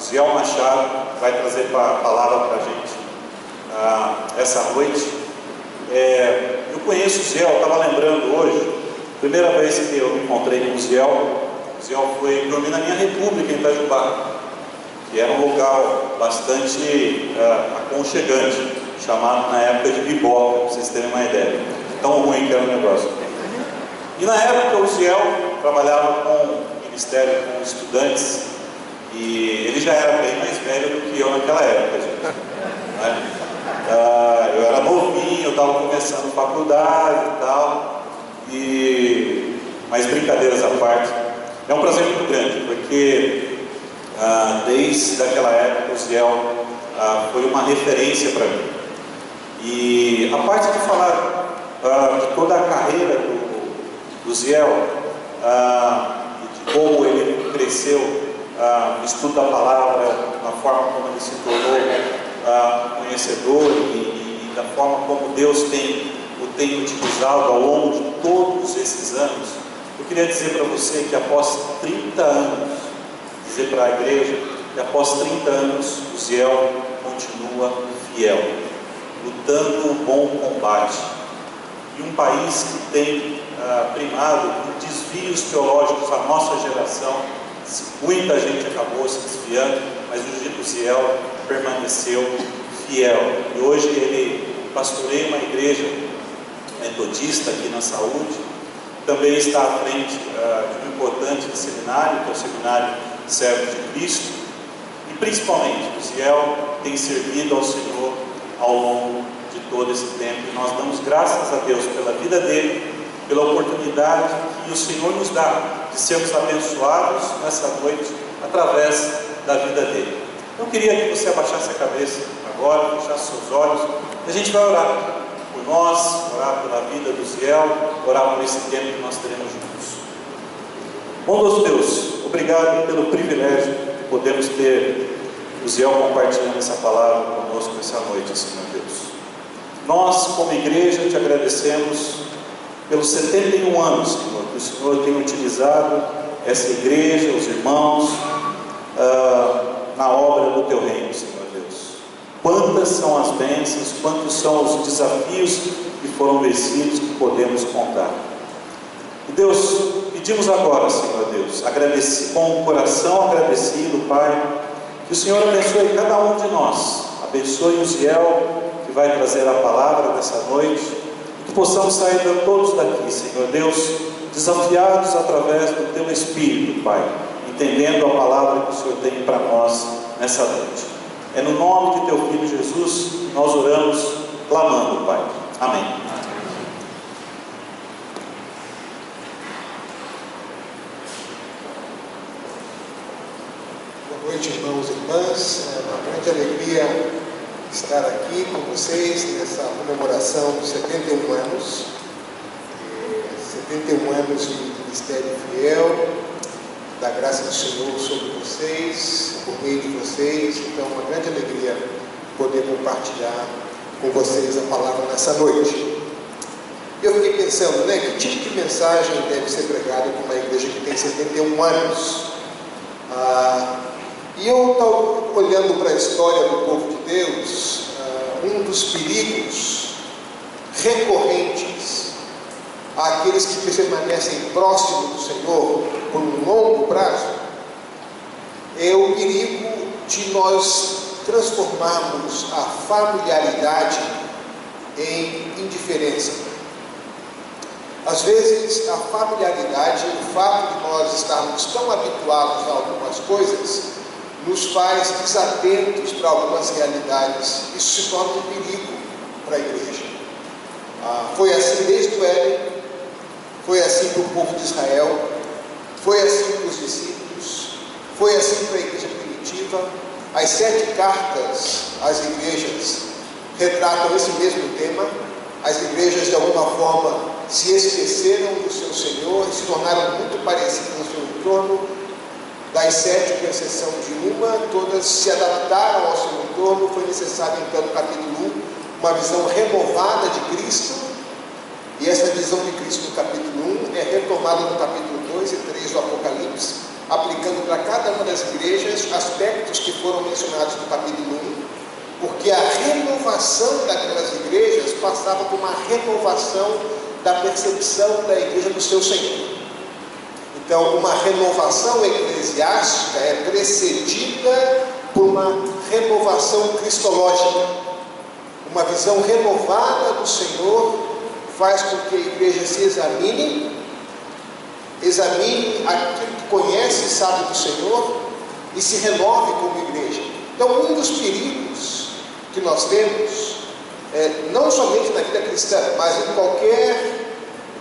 Ziel Machado vai trazer a palavra para a gente essa noite. Eu conheço o Ziel, estava lembrando hoje, primeira vez que eu me encontrei com o Ziel foi dormir na minha república em Itajubá, que era um local bastante aconchegante, chamado na época de Biboca, para vocês terem uma ideia, tão ruim que era o negócio. E na época o Ziel trabalhava com o ministério com estudantes, e ele já era bem mais velho do que eu naquela época, gente, né? Eu era novinho, eu estava começando faculdade e tal, mas brincadeiras à parte, é um prazer muito grande, porque desde aquela época o Ziel foi uma referência para mim. E a parte de falar de toda a carreira do Ziel, e de como ele cresceu no estudo da palavra, na forma como ele se tornou conhecedor e da forma como Deus o tem utilizado ao longo de todos esses anos, eu queria dizer para você que após 30 anos, dizer para a igreja que após 30 anos o Ziel continua fiel, lutando o bom combate. E um país que tem primado por desvios teológicos a nossa geração, muita gente acabou se desviando, mas o Ziel permaneceu fiel. E hoje ele pastoreia uma igreja metodista aqui na Saúde, também está à frente de um importante seminário, que é o Seminário Servo de Cristo, e principalmente o Ziel tem servido ao Senhor ao longo de todo esse tempo, e nós damos graças a Deus pela vida dele, pela oportunidade que o Senhor nos dá de sermos abençoados nessa noite através da vida dele. Eu queria que você abaixasse a cabeça agora, fechasse seus olhos, e a gente vai orar por nós, orar pela vida do Ziel, orar por esse tempo que nós teremos juntos. Bondoso Deus, obrigado pelo privilégio de podermos ter o Ziel compartilhando essa palavra conosco essa noite, Senhor Deus. Nós, como igreja, te agradecemos pelos 71 anos, Senhor, que o Senhor tem utilizado essa igreja, os irmãos, na obra do teu reino, Senhor Deus. Quantas são as bênçãos, quantos são os desafios que foram vencidos, que podemos contar. E Deus, pedimos agora, Senhor Deus, com o coração agradecido, Pai, que o Senhor abençoe cada um de nós, abençoe o Ziel, que vai trazer a palavra dessa noite, e que possamos sair todos daqui, Senhor Deus, desafiados através do teu Espírito, Pai, entendendo a palavra que o Senhor tem para nós nessa noite. É no nome de teu Filho Jesus que nós oramos, clamando, Pai. Amém. Boa noite, irmãos e irmãs. É uma grande alegria estar aqui com vocês nessa comemoração dos 71 anos. 71 anos de ministério fiel, da graça do Senhor sobre vocês, por meio de vocês. Então, uma grande alegria poder compartilhar com vocês a palavra nessa noite. Eu fiquei pensando, que tipo de mensagem deve ser pregada por uma igreja que tem 71 anos? E eu estou olhando para a história do povo de Deus, um dos perigos recorrentes àqueles que permanecem próximos do Senhor por um longo prazo, é o perigo de nós transformarmos a familiaridade em indiferença. Às vezes, a familiaridade, o fato de nós estarmos tão habituados a algumas coisas, nos faz desatentos para algumas realidades. Isso se torna um perigo para a igreja. Foi assim desde o Éden, foi assim para o povo de Israel, foi assim para os discípulos, foi assim para a igreja primitiva. As 7 cartas às igrejas retratam esse mesmo tema. As igrejas, de alguma forma, se esqueceram do seu Senhor e se tornaram muito parecidas ao seu entorno. Das 7, com exceção de uma, todas se adaptaram ao seu entorno. Foi necessário, então, no capítulo 1, uma visão renovada de Cristo, e essa visão de Cristo no capítulo 1 é retomada no capítulo 2 e 3 do Apocalipse, aplicada aplicando para cada uma das igrejas aspectos que foram mencionados no capítulo 1, porque a renovação daquelas igrejas passava por uma renovação da percepção da igreja do seu Senhor. Então, uma renovação eclesiástica é precedida por uma renovação cristológica. Uma visão renovada do Senhor faz com que a igreja se examine aquilo que conhece e sabe do Senhor e se renove como igreja. Então, um dos perigos que nós temos, não somente na vida cristã, mas em qualquer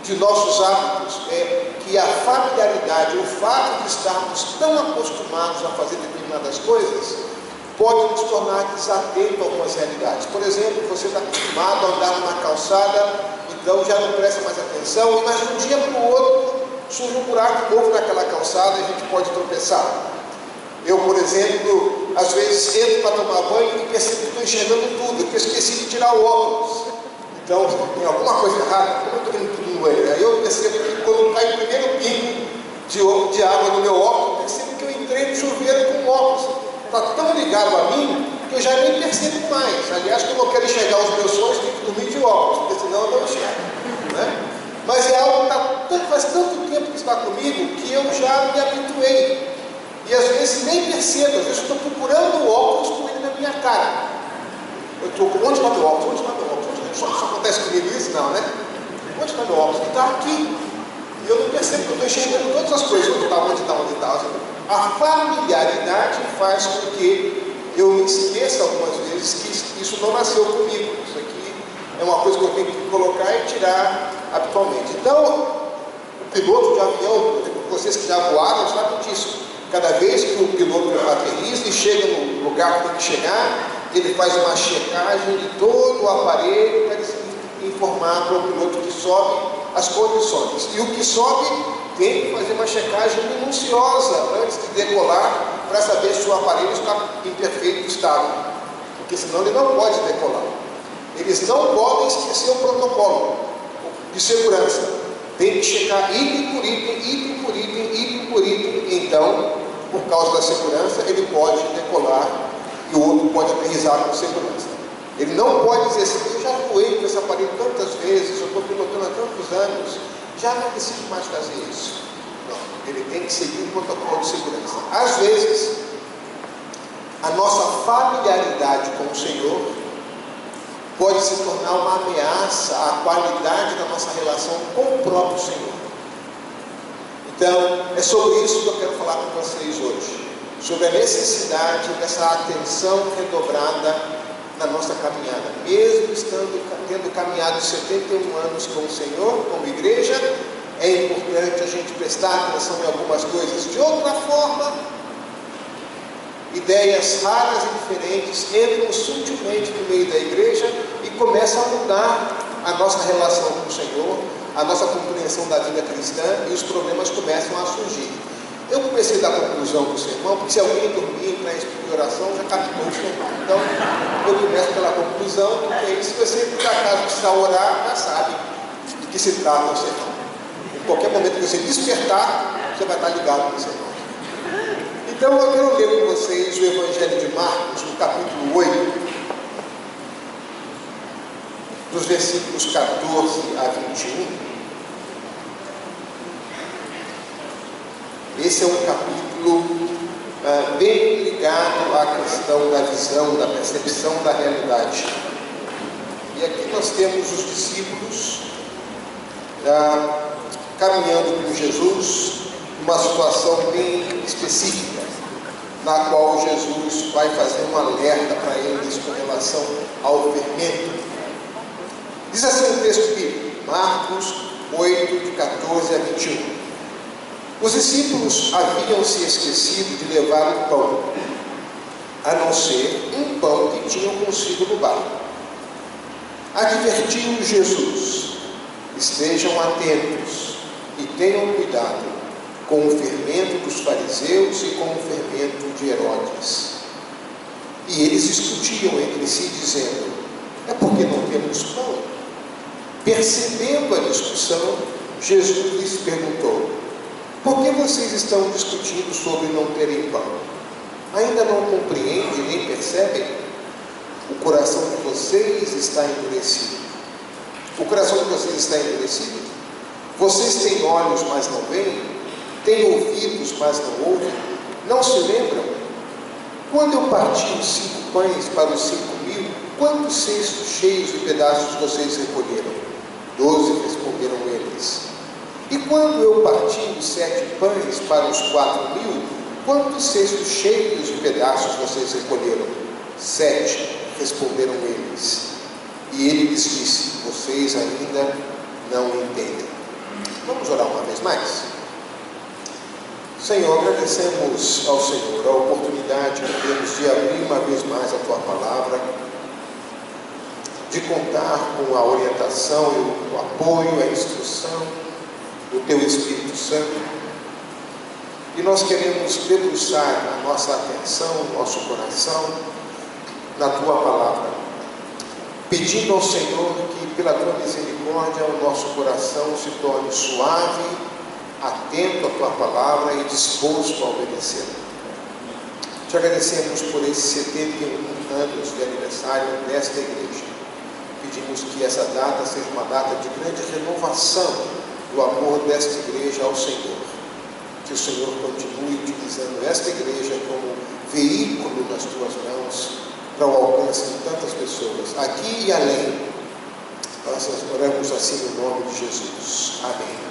de nossos hábitos, é que a familiaridade, o fato de estarmos tão acostumados a fazer determinadas coisas, pode nos tornar desatentos a algumas realidades. Por exemplo, você está acostumado a andar numa calçada, então já não presta mais atenção, mas de um dia para o outro surge um buraco novo naquela calçada e a gente pode tropeçar. Eu, por exemplo, às vezes entro para tomar banho e percebo que estou enxergando tudo, porque eu esqueci de tirar o óculos. Então, tem alguma coisa errada, como eu estou indo tudo no banheiro. Aí eu percebo que quando cai o primeiro pingo de água no meu óculos, eu percebo que eu entrei no chuveiro com o óculos. Está tão ligado a mim que eu já nem percebo mais. Aliás, quando eu quero enxergar os meus sonhos, tenho que dormir de óculos, porque senão eu não enxergo, né? Mas é algo que faz tanto tempo que está comigo que eu já me habituei. E às vezes nem percebo, às vezes estou procurando o óculos com ele na minha cara. Eu estou, onde está meu óculos? Onde está meu óculos? Só acontece comigo isso? Não, né? Onde está meu óculos? Está aqui. E eu não percebo que eu estou enxergando todas as coisas. Onde está. A familiaridade faz com que eu me esqueça algumas vezes que isso não nasceu comigo. Isso aqui é uma coisa que eu tenho que colocar e tirar habitualmente. Então, o piloto de avião, vocês que já voaram, sabem disso. Cada vez que o piloto aterriza e chega no lugar que tem que chegar, ele faz uma checagem de todo o aparelho para informar para o piloto que sobe as condições. E o que sobe tem que fazer uma checagem minuciosa antes de decolar para saber se o aparelho está em perfeito estado, porque senão ele não pode decolar. Eles não podem esquecer o protocolo de segurança. Tem que checar item por item. Então, por causa da segurança, ele pode decolar e o outro pode aterrissar com segurança. Ele não pode dizer assim: eu já voei com esse aparelho tantas vezes, eu estou pilotando há tantos anos, já não preciso mais fazer isso. Não, ele tem que seguir o protocolo de segurança. Às vezes, a nossa familiaridade com o Senhor pode se tornar uma ameaça à qualidade da nossa relação com o próprio Senhor. Então, é sobre isso que eu quero falar com vocês hoje, sobre a necessidade dessa atenção redobrada na nossa caminhada. Mesmo tendo caminhado 71 anos com o Senhor, como igreja, é importante a gente prestar atenção em algumas coisas. De outra forma, ideias raras e diferentes entram sutilmente no meio da igreja e começam a mudar a nossa relação com o Senhor, a nossa compreensão da vida cristã, e os problemas começam a surgir. Eu comecei a dar conclusão do sermão, porque se alguém dormir, entrar em oração, já captou o sermão. Então, eu começo pela conclusão, porque aí, se você por acaso precisar orar, já sabe de que se trata o sermão. Em qualquer momento que você despertar, você vai estar ligado no sermão. Então, eu quero ler com vocês o Evangelho de Marcos, no capítulo 8, dos versículos 14 a 21. Esse é um capítulo bem ligado à questão da visão, da percepção da realidade. E aqui nós temos os discípulos caminhando com Jesus, numa situação bem específica, na qual Jesus vai fazer um alerta para eles com relação ao fermento. Diz assim o texto bíblico, Marcos 8, de 14 a 21. Os discípulos haviam se esquecido de levar o pão, a não ser um pão que tinham consigo no barco. Advertiu Jesus: estejam atentos e tenham cuidado com o fermento dos fariseus e com o fermento de Herodes. E eles discutiam entre si, dizendo: é porque não temos pão? Percebendo a discussão, Jesus lhes perguntou: Por que vocês estão discutindo sobre não terem pão? Ainda não compreendem nem percebem? O coração de vocês está endurecido. O coração de vocês está endurecido? Vocês têm olhos, mas não veem? Têm ouvidos, mas não ouvem? Não se lembram? Quando eu parti os 5 pães para os 5.000, quantos cestos cheios de pedaços vocês recolheram? 12, responderam eles. E quando eu parti os 7 pães para os 4.000, quantos cestos cheios de pedaços vocês recolheram? 7, responderam eles. E ele lhes disse: vocês ainda não entendem. Vamos orar uma vez mais? Senhor, agradecemos ao Senhor a oportunidade que temos de abrir uma vez mais a Tua Palavra, de contar com a orientação, o apoio, a instrução do Teu Espírito Santo. E nós queremos debruçar a nossa atenção, o nosso coração na Tua Palavra, pedindo ao Senhor que pela Tua misericórdia o nosso coração se torne suave, atento à Tua Palavra e disposto a obedecer. Te agradecemos por esses 71 anos de aniversário desta igreja. Pedimos que essa data seja uma data de grande renovação do amor desta igreja ao Senhor. Que o Senhor continue utilizando esta igreja como veículo nas Tuas mãos para o alcance de tantas pessoas, aqui e além. Nós oramos assim no nome de Jesus. Amém.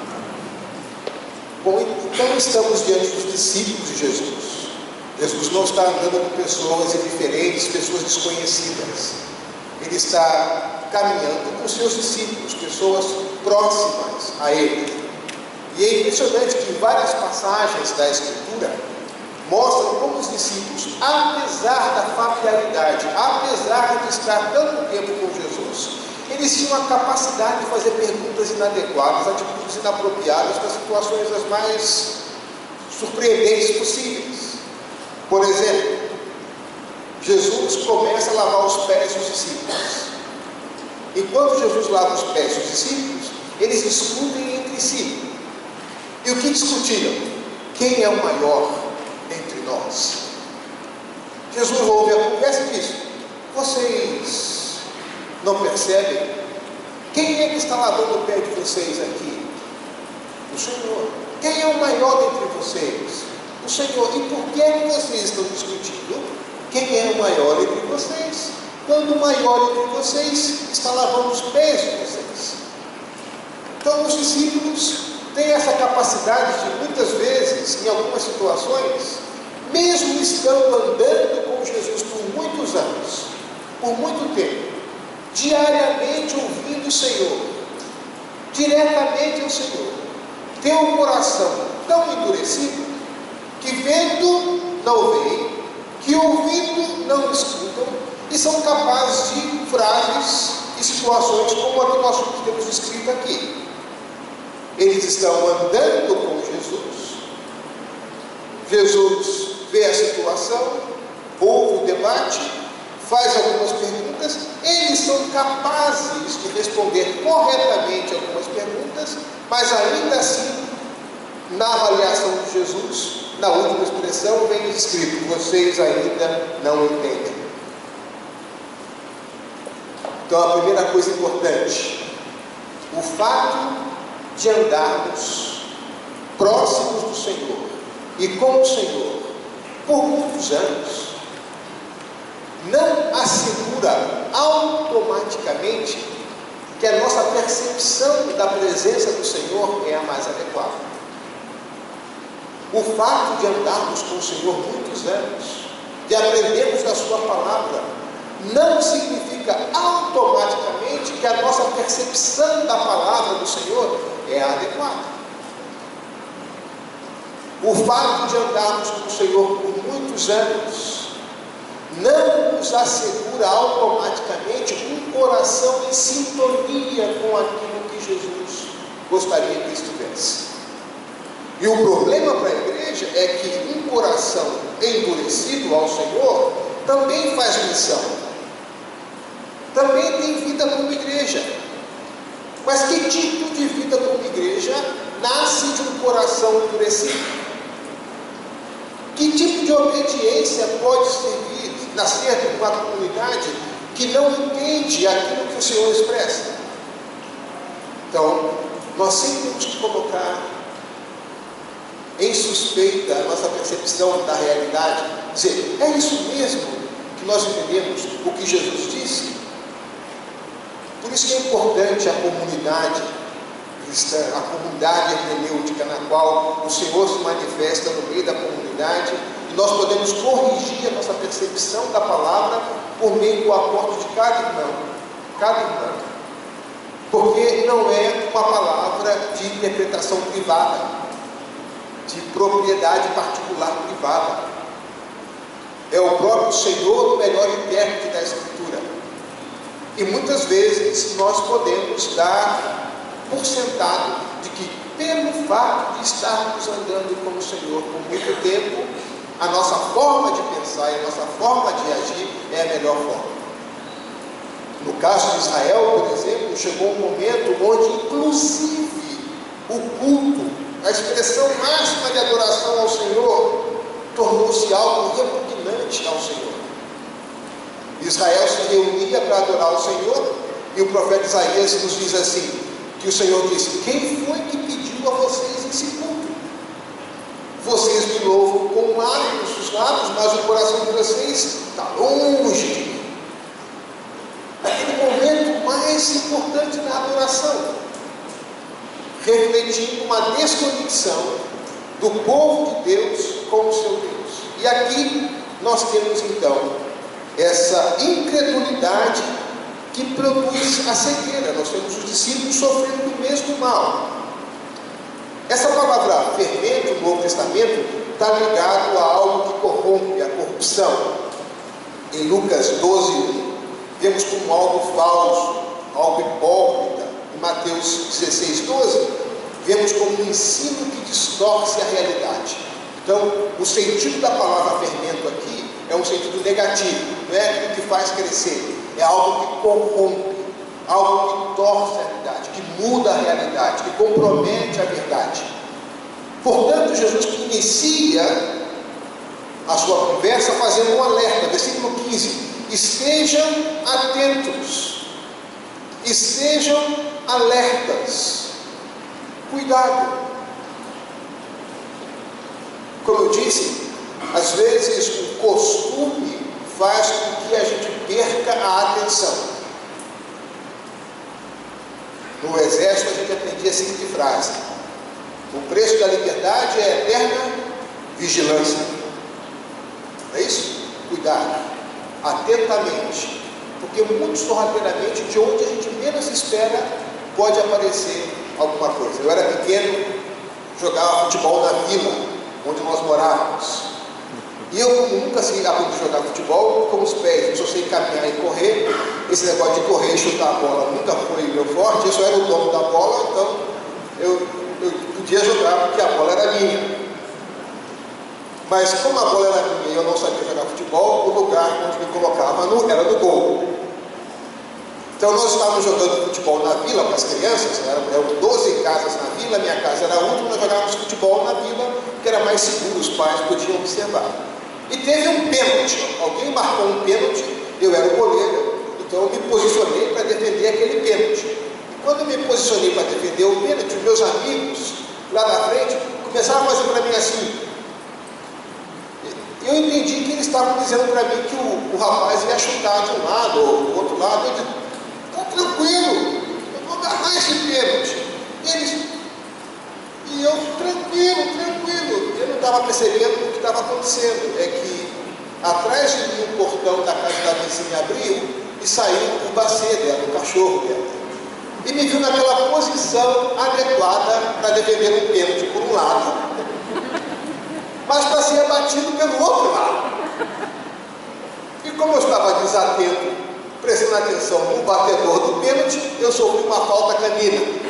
Bom, então estamos diante dos discípulos de Jesus. Jesus não está andando com pessoas indiferentes, pessoas desconhecidas. Ele está caminhando com seus discípulos, pessoas próximas a Ele. E é impressionante que várias passagens da Escritura mostram como os discípulos, apesar da familiaridade, apesar de estar tanto tempo com Jesus, eles tinham a capacidade de fazer perguntas inadequadas, atitudes inapropriadas para situações as mais surpreendentes possíveis. Por exemplo, Jesus começa a lavar os pés dos discípulos. Enquanto Jesus lava os pés dos discípulos, eles discutem entre si. E o que discutiram? Quem é o maior entre nós? Jesus ouve a conversa e diz: vocês não percebem? Quem é que está lavando o pé de vocês aqui? O Senhor. Quem é o maior entre vocês? O Senhor. E por que é que vocês estão discutindo quem é o maior entre vocês, quando o maior entre vocês está lavando os pés de vocês? Então os discípulos têm essa capacidade de, muitas vezes, em algumas situações, mesmo estando andando com Jesus por muitos anos, por muito tempo, diariamente ouvindo o Senhor, diretamente ao Senhor, ter um coração tão endurecido, que vendo não veem, que ouvindo não escutam, e são capazes de frases e situações como a que nós temos escrito aqui. Eles estão andando com Jesus, Jesus vê a situação, ouve o debate, faz algumas perguntas, eles são capazes de responder corretamente algumas perguntas, mas ainda assim, na avaliação de Jesus, na última expressão, vem escrito: vocês ainda não entendem. Então, a primeira coisa importante, o fato de andarmos próximos do Senhor e com o Senhor por muitos anos, não assegura automaticamente que a nossa percepção da presença do Senhor é a mais adequada. O fato de andarmos com o Senhor muitos anos, de aprendermos da Sua palavra, não significa automaticamente que a nossa percepção da palavra do Senhor é a adequada. O fato de andarmos com o Senhor por muitos anos não nos assegura automaticamente um coração em sintonia com aquilo que Jesus gostaria que estivesse. E o problema para a igreja é que um coração endurecido ao Senhor também faz missão, também tem vida como igreja. Mas que tipo de vida como igreja nasce de um coração endurecido. Que tipo de obediência pode nascer numa comunidade que não entende aquilo que o Senhor expressa? Então, nós sempre temos que colocar em suspeita a nossa percepção da realidade, dizer, é isso mesmo que nós entendemos o que Jesus disse? Por isso que é importante a comunidade cristã, a comunidade hermenêutica, na qual o Senhor se manifesta no meio da comunidade, e nós podemos corrigir a nossa percepção da palavra por meio do aporte de cada irmão, porque não é uma palavra de interpretação privada, de propriedade particular privada. É o próprio Senhor o melhor intérprete da Escritura. E muitas vezes nós podemos dar por sentado de que, pelo fato de estarmos andando com o Senhor por muito tempo, a nossa forma de pensar e a nossa forma de agir é a melhor forma. No caso de Israel, por exemplo, chegou um momento onde, inclusive, o culto, a expressão máxima de adoração ao Senhor, tornou-se algo repugnante ao Senhor. Israel se reunia para adorar o Senhor, e o profeta Isaías nos diz assim, que o Senhor disse, quem foi que pediu a vocês esse culto? Vocês me louvam com os lábios, mas o coração de vocês está longe de mim. Aquele momento mais importante na adoração, refletindo uma desconexão do povo de Deus com o seu Deus. E aqui nós temos então essa incredulidade que produz a cegueira. Nós temos os discípulos sofrendo do mesmo mal. Essa palavra fermento no Novo Testamento está ligado a algo que corrompe, a corrupção. Em Lucas 12, vemos como algo falso, algo hipócrita. Em Mateus 16, 12, vemos como um ensino que distorce a realidade. Então, o sentido da palavra fermento aqui é um sentido negativo, não é aquilo que faz crescer, é algo que corrompe, algo que torce a realidade, que muda a realidade, que compromete a verdade. Portanto, Jesus inicia a sua conversa fazendo um alerta, versículo 15, estejam atentos, estejam alertas, cuidado. Como eu disse, às vezes o costume faz com que a gente perca a atenção. No exército a gente aprendia a seguinte frase: o preço da liberdade é eterna vigilância. Não é isso? Cuidado, atentamente, porque muito sorrateiramente, de onde a gente menos espera, pode aparecer alguma coisa. Eu era pequeno, jogava futebol na vila onde nós morávamos. E eu, como nunca aprendi a jogar futebol com os pés, eu só sei caminhar e correr. Esse negócio de correr e chutar a bola nunca foi meu forte. Eu só era o dono da bola, então eu podia jogar porque a bola era minha. Mas como a bola era minha e eu não sabia jogar futebol, o lugar onde me colocava era no gol. Então nós estávamos jogando futebol na vila para as crianças, eram 12 casas na vila, minha casa era a última, nós jogávamos futebol na vila, que era mais seguro, os pais podiam observar. E teve um pênalti, alguém marcou um pênalti, eu era o goleiro, então eu me posicionei para defender aquele pênalti. E quando eu me posicionei para defender o pênalti, meus amigos lá na frente começaram a fazer para mim assim. Eu entendi que eles estavam dizendo para mim que o rapaz ia chutar de um lado ou do outro lado. Eu disse, está tranquilo, eu vou agarrar esse pênalti. E eu, tranquilo, eu não estava percebendo o que estava acontecendo. É que atrás de mim o portão da casa da vizinha abriu e saiu o bacê dela, o cachorro dela. E me viu naquela posição adequada para defender um pênalti por um lado, mas para ser abatido pelo outro lado. E como eu estava desatento, prestando atenção no batedor do pênalti, eu sofri uma falta canina.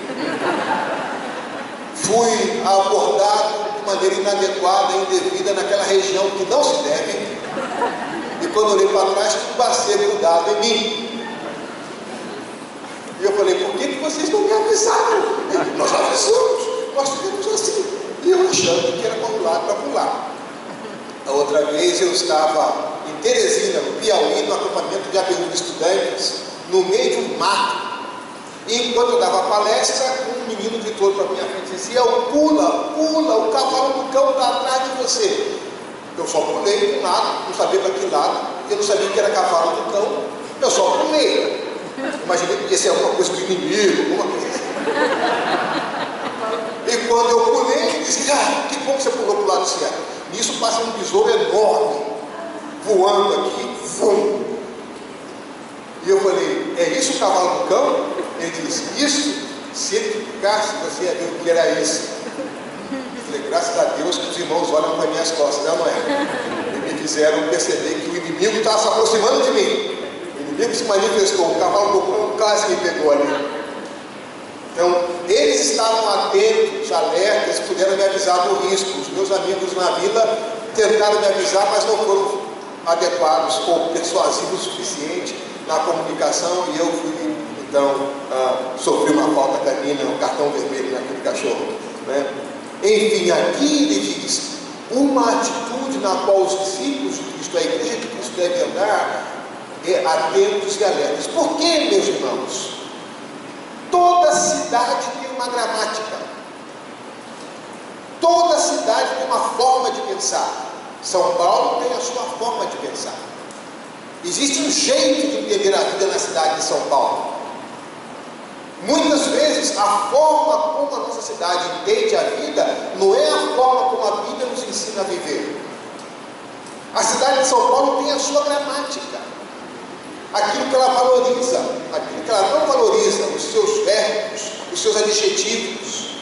Fui abordado de maneira inadequada, indevida, naquela região que não se deve. E quando olhei para trás, tinha um bacê grudado em mim. E eu falei, por que vocês não me avisaram? Nós avisamos. nós fizemos assim, e eu achando que era para um lado, para pular. A outra vez eu estava em Teresina, no Piauí, no acampamento de ABU de estudantes, no meio de um mato. E enquanto eu dava a palestra, um menino gritou para minha frente e disse: pula, pula, o cavalo do cão está atrás de você. Eu só pulei de um lado, não sabia para que lado, eu não sabia que era cavalo do cão, eu só pulei. Imaginei que ia ser alguma coisa do inimigo, alguma coisa assim. E quando eu pulei, ele disse: que bom que você pulou para o lado certo. Nisso passa um besouro enorme, voando aqui, vum. E eu falei: é isso o cavalo do cão? Ele disse: isso, se ele ficasse, você ia ver o que era isso. Eu falei: graças a Deus que os irmãos olham para minhas costas, não é? E me fizeram perceber que o inimigo estava se aproximando de mim. O inimigo se manifestou, o cavalo do cão quase me pegou ali. Então, eles estavam atentos, alertas, puderam me avisar do risco. Os meus amigos na vila tentaram me avisar, mas não foram adequados ou persuasivos o suficiente na comunicação, e eu fui, então, sofri uma falta canina, um cartão vermelho naquele cachorro, né? Enfim, aqui ele diz uma atitude na qual os discípulos de Cristo, a igreja de Cristo, deve andar atentos e alertas. Por quê, meus irmãos? Toda cidade tem uma gramática, toda cidade tem uma forma de pensar. São Paulo tem a sua forma de pensar. Existe um jeito de entender a vida na cidade de São Paulo. Muitas vezes a forma como a nossa cidade entende a vida não é a forma como a Bíblia nos ensina a viver. A cidade de São Paulo tem a sua gramática, aquilo que ela valoriza, aquilo que ela não valoriza, os seus verbos, os seus adjetivos.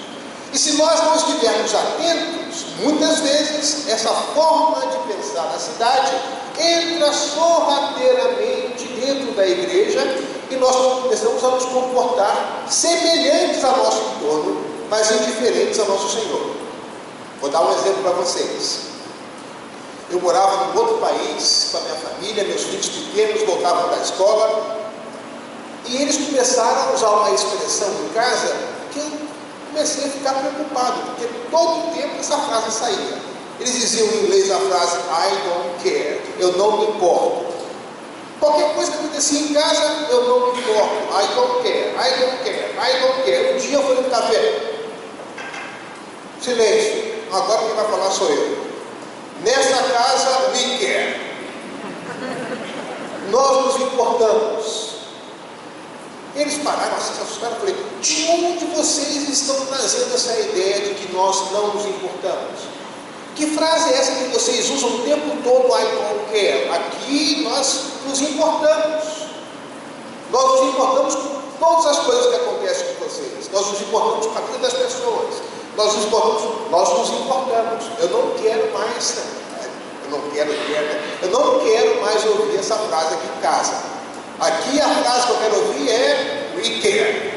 E se nós não estivermos atentos, muitas vezes essa forma de pensar na cidade entra sorrateiramente dentro da igreja e nós começamos a nos comportar semelhantes ao nosso entorno, mas indiferentes ao nosso Senhor. Vou dar um exemplo para vocês. Eu morava num outro país com a minha família, meus filhos pequenos voltavam da escola, e eles começaram a usar uma expressão em casa que eu comecei a ficar preocupado, porque todo o tempo essa frase saía. Eles diziam em inglês a frase I don't care, eu não me importo. Qualquer coisa que acontecia em casa, eu não me importo. I don't care, I don't care, I don't care. Um dia eu fui no café. Silêncio, agora quem vai falar sou eu. Nessa casa, we care. Nós nos importamos. Eles pararam assim, se assustaram. Eu falei: de onde vocês estão trazendo essa ideia de que nós não nos importamos? Que frase é essa que vocês usam o tempo todo, I don't care? Aqui nós nos importamos. Nós nos importamos com todas as coisas que acontecem com vocês. Nós nos importamos com a vida das pessoas. Nós nos importamos. Eu não quero mais, eu não quero mais ouvir essa frase aqui em casa. Aqui a frase que eu quero ouvir é we care.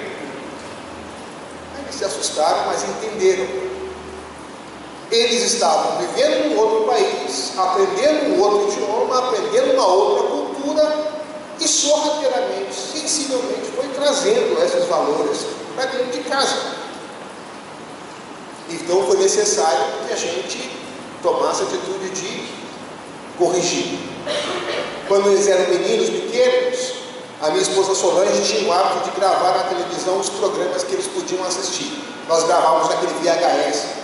Aí eles se assustaram, mas entenderam. Eles estavam vivendo em outro país, aprendendo um outro idioma, aprendendo uma outra cultura, e sorrateiramente, sensivelmente, foi trazendo esses valores para dentro de casa. Então foi necessário que a gente tomasse a atitude de corrigir. Quando eles eram meninos pequenos, a minha esposa Solange tinha o hábito de gravar na televisão os programas que eles podiam assistir. Nós gravávamos naquele VHS.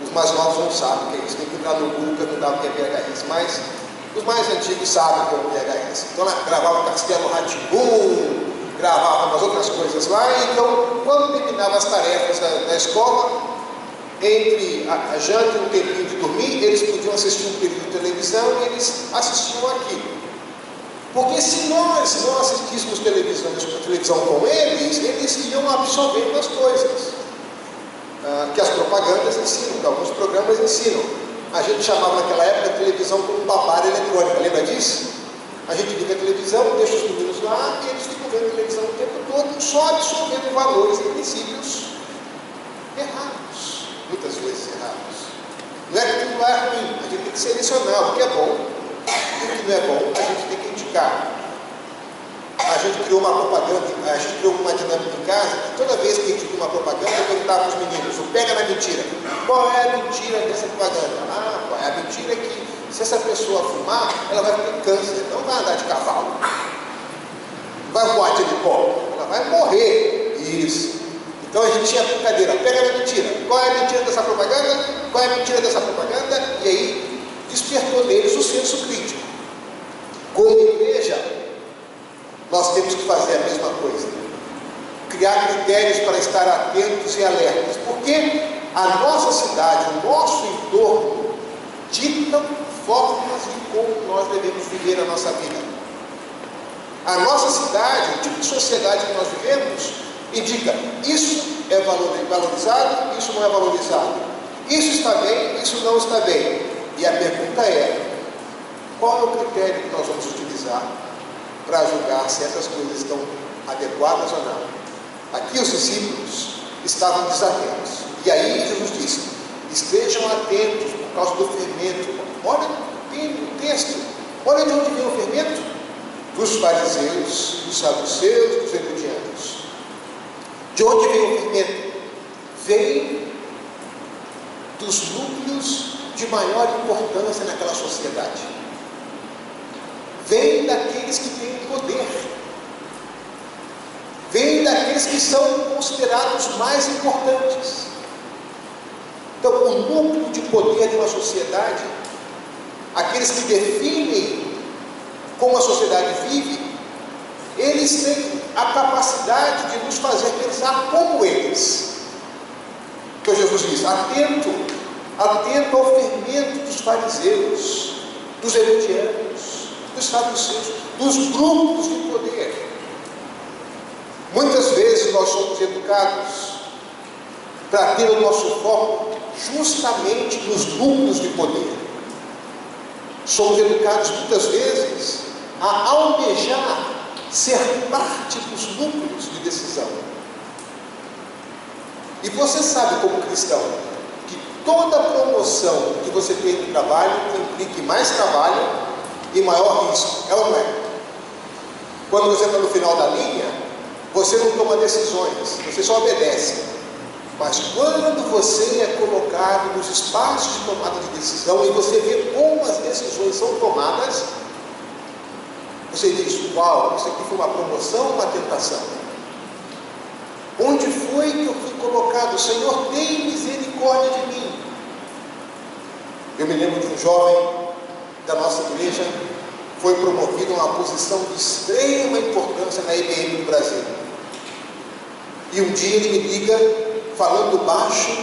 Os mais novos não sabem o que é isso, tem que entrar no Google perguntar o que é VHS, mas os mais antigos sabem o que é o VHS. Então ela gravava o Castelo Rá-Tim-Bum, gravava umas outras coisas lá. Então, quando terminava as tarefas da escola, entre a janta e um tempinho de dormir, eles podiam assistir um período de televisão e eles assistiam aquilo. Porque se nós não assistíssemos televisão com eles, eles iam absorvendo as coisas que as propagandas ensinam, que alguns programas ensinam. A gente chamava naquela época a televisão como babá eletrônica, lembra disso? A gente liga a televisão, deixa os meninos lá e eles ficam vendo a televisão o tempo todo, só absorvendo valores e princípios errados, muitas vezes errados. Não é que tudo não é ruim, a gente tem que selecionar o que é bom e o que não é bom, a gente tem que indicar. A gente criou uma propaganda, a gente criou uma dinâmica em casa, toda vez que a gente viu uma propaganda, eu perguntava para os meninos, o pega na mentira. Qual é a mentira dessa propaganda? Qual é a mentira? É que se essa pessoa fumar, ela vai ter câncer, não vai andar de cavalo, vai voar de helicóptero, ela vai morrer. Isso. Então a gente tinha a brincadeira, pega na mentira. Qual é a mentira dessa propaganda? Qual é a mentira dessa propaganda? E aí despertou neles o senso crítico. Como igreja, nós temos que fazer a mesma coisa. Criar critérios para estar atentos e alertas. Porque a nossa cidade, o nosso entorno, ditam formas de como nós devemos viver a nossa vida. A nossa cidade, o tipo de sociedade que nós vivemos, indica isso é valorizado, isso não é valorizado. Isso está bem, isso não está bem. E a pergunta é, qual é o critério que nós vamos utilizar para julgar se essas coisas estão adequadas ou não? Aqui os discípulos estavam desatentos. E aí Jesus disse, estejam atentos por causa do fermento. Olha, tem um texto, olha de onde vem o fermento. Dos fariseus, dos saduceus, dos herodianos. De onde vem o fermento? Vem dos núcleos de maior importância naquela sociedade. Vem daqueles que têm poder. Vem daqueles que são considerados mais importantes. Então, o núcleo de poder de uma sociedade, aqueles que definem como a sociedade vive, eles têm a capacidade de nos fazer pensar como eles. Então Jesus diz, atento ao fermento dos fariseus, dos herodianos, dos saduceus, dos grupos de poder. Muitas vezes nós somos educados para ter o nosso foco justamente nos núcleos de poder. Somos educados muitas vezes a almejar ser parte dos núcleos de decisão. E você sabe, como cristão, que toda promoção que você tem no trabalho implique mais trabalho e maior risco. É ou não é? Quando você está no final da linha, você não toma decisões, você só obedece. Mas quando você é colocado nos espaços de tomada de decisão e você vê como as decisões são tomadas, você diz, uau, isso aqui foi uma promoção ou uma tentação? Onde foi que eu fui colocado? Senhor, tem misericórdia de mim. Eu me lembro de um jovem da nossa igreja, foi promovido a uma posição de extrema importância na IBM do Brasil. E um dia ele me liga, falando baixo,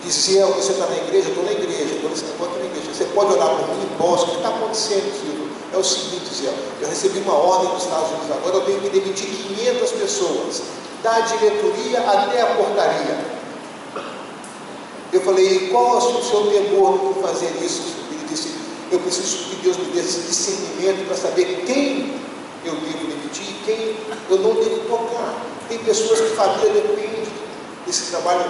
dizia, você está na igreja? Estou na igreja, estou na igreja. Você pode orar por mim? Posso. O que está acontecendo, filho? É o seguinte, Zé, eu recebi uma ordem dos Estados Unidos agora, eu tenho que demitir 500 pessoas, da diretoria até a portaria. Eu falei, qual é o seu temor por fazer isso? Ele disse, eu preciso que Deus me dê esse discernimento para saber quem eu devo demitir e quem eu não devo tocar. Tem pessoas que família depende desse trabalho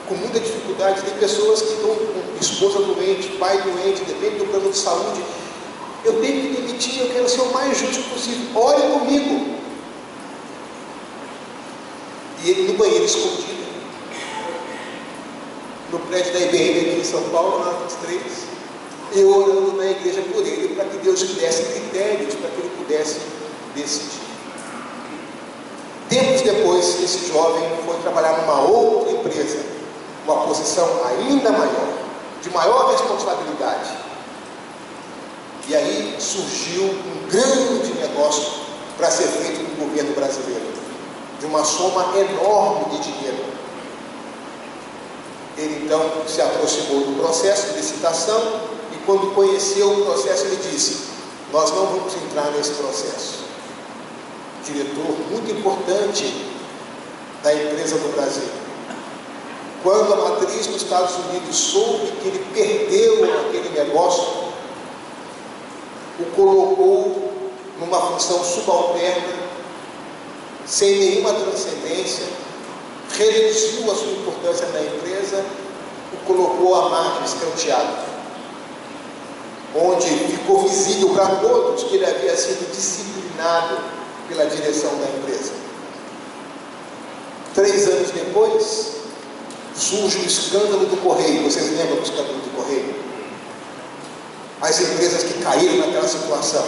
com muita dificuldade, tem pessoas que estão com esposa doente, pai doente, depende do plano de saúde. Eu tenho que demitir, eu quero ser o mais justo possível. Ore comigo. E ele no banheiro escondido, no prédio da IBM aqui em São Paulo, na 23, eu orando na igreja por ele, para que Deus lhe desse critérios, para que ele pudesse decidir. Tempos depois, esse jovem foi trabalhar numa outra empresa, uma posição ainda maior, de maior responsabilidade. E aí surgiu um grande negócio para ser feito no governo brasileiro, de uma soma enorme de dinheiro. Ele então se aproximou do processo de licitação e quando conheceu o processo ele disse, nós não vamos entrar nesse processo. Diretor muito importante da empresa do Brasil. Quando a matriz dos Estados Unidos soube que ele perdeu aquele negócio, o colocou numa função subalterna, sem nenhuma transcendência, reduziu a sua importância na empresa, o colocou à margem, escanteado, onde ficou visível para todos que ele havia sido disciplinado pela direção da empresa. 3 anos depois, surge o escândalo do Correio. Vocês lembram do escândalo do Correio? As empresas que caíram naquela situação.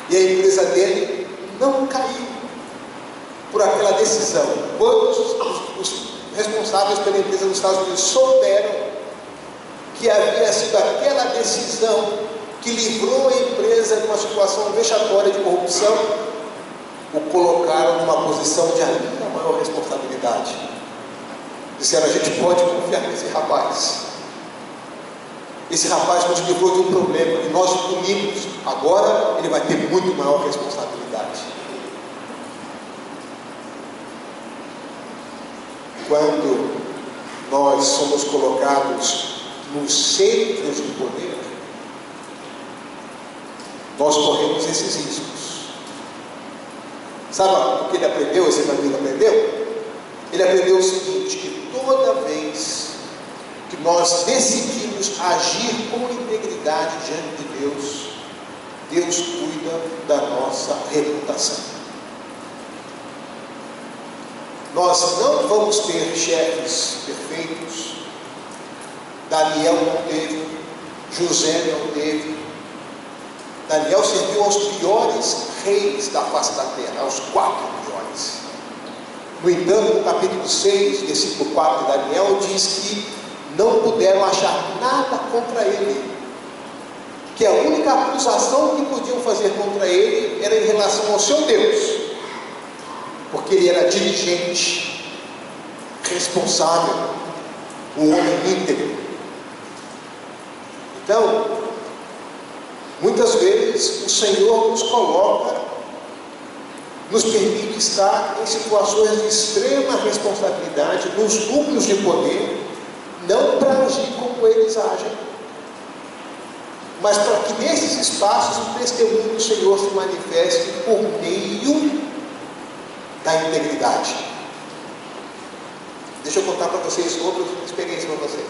E a empresa dele não caiu por aquela decisão. Quando os responsáveis pela empresa nos Estados Unidos souberam que havia sido aquela decisão que livrou a empresa de uma situação vexatória de corrupção, o colocaram numa posição de ainda maior responsabilidade. Disseram: a gente pode confiar nesse rapaz. Esse rapaz nos livrou de um problema e nós o punimos. Agora ele vai ter muito maior responsabilidade. Quando nós somos colocados nos centros de poder, nós corremos esses riscos. Sabe o que ele aprendeu, esse amigo aprendeu? Ele aprendeu o seguinte: que toda vez que nós decidimos agir com integridade diante de Deus, Deus cuida da nossa reputação. Nós não vamos ter chefes perfeitos. Daniel não teve, José não teve. Daniel serviu aos piores reis da face da terra, aos 4 piores. No entanto, no capítulo 6, versículo 4 de Daniel, diz que não puderam achar nada contra ele, que a única acusação que podiam fazer contra ele era em relação ao seu Deus, porque ele era diligente, responsável, um homem íntegro. Então, muitas vezes o Senhor nos coloca, nos permite estar em situações de extrema responsabilidade, nos núcleos de poder, não para agir como eles agem, mas para que nesses espaços o testemunho do Senhor se manifeste por meio da integridade. Deixa eu contar para vocês outra experiência para vocês.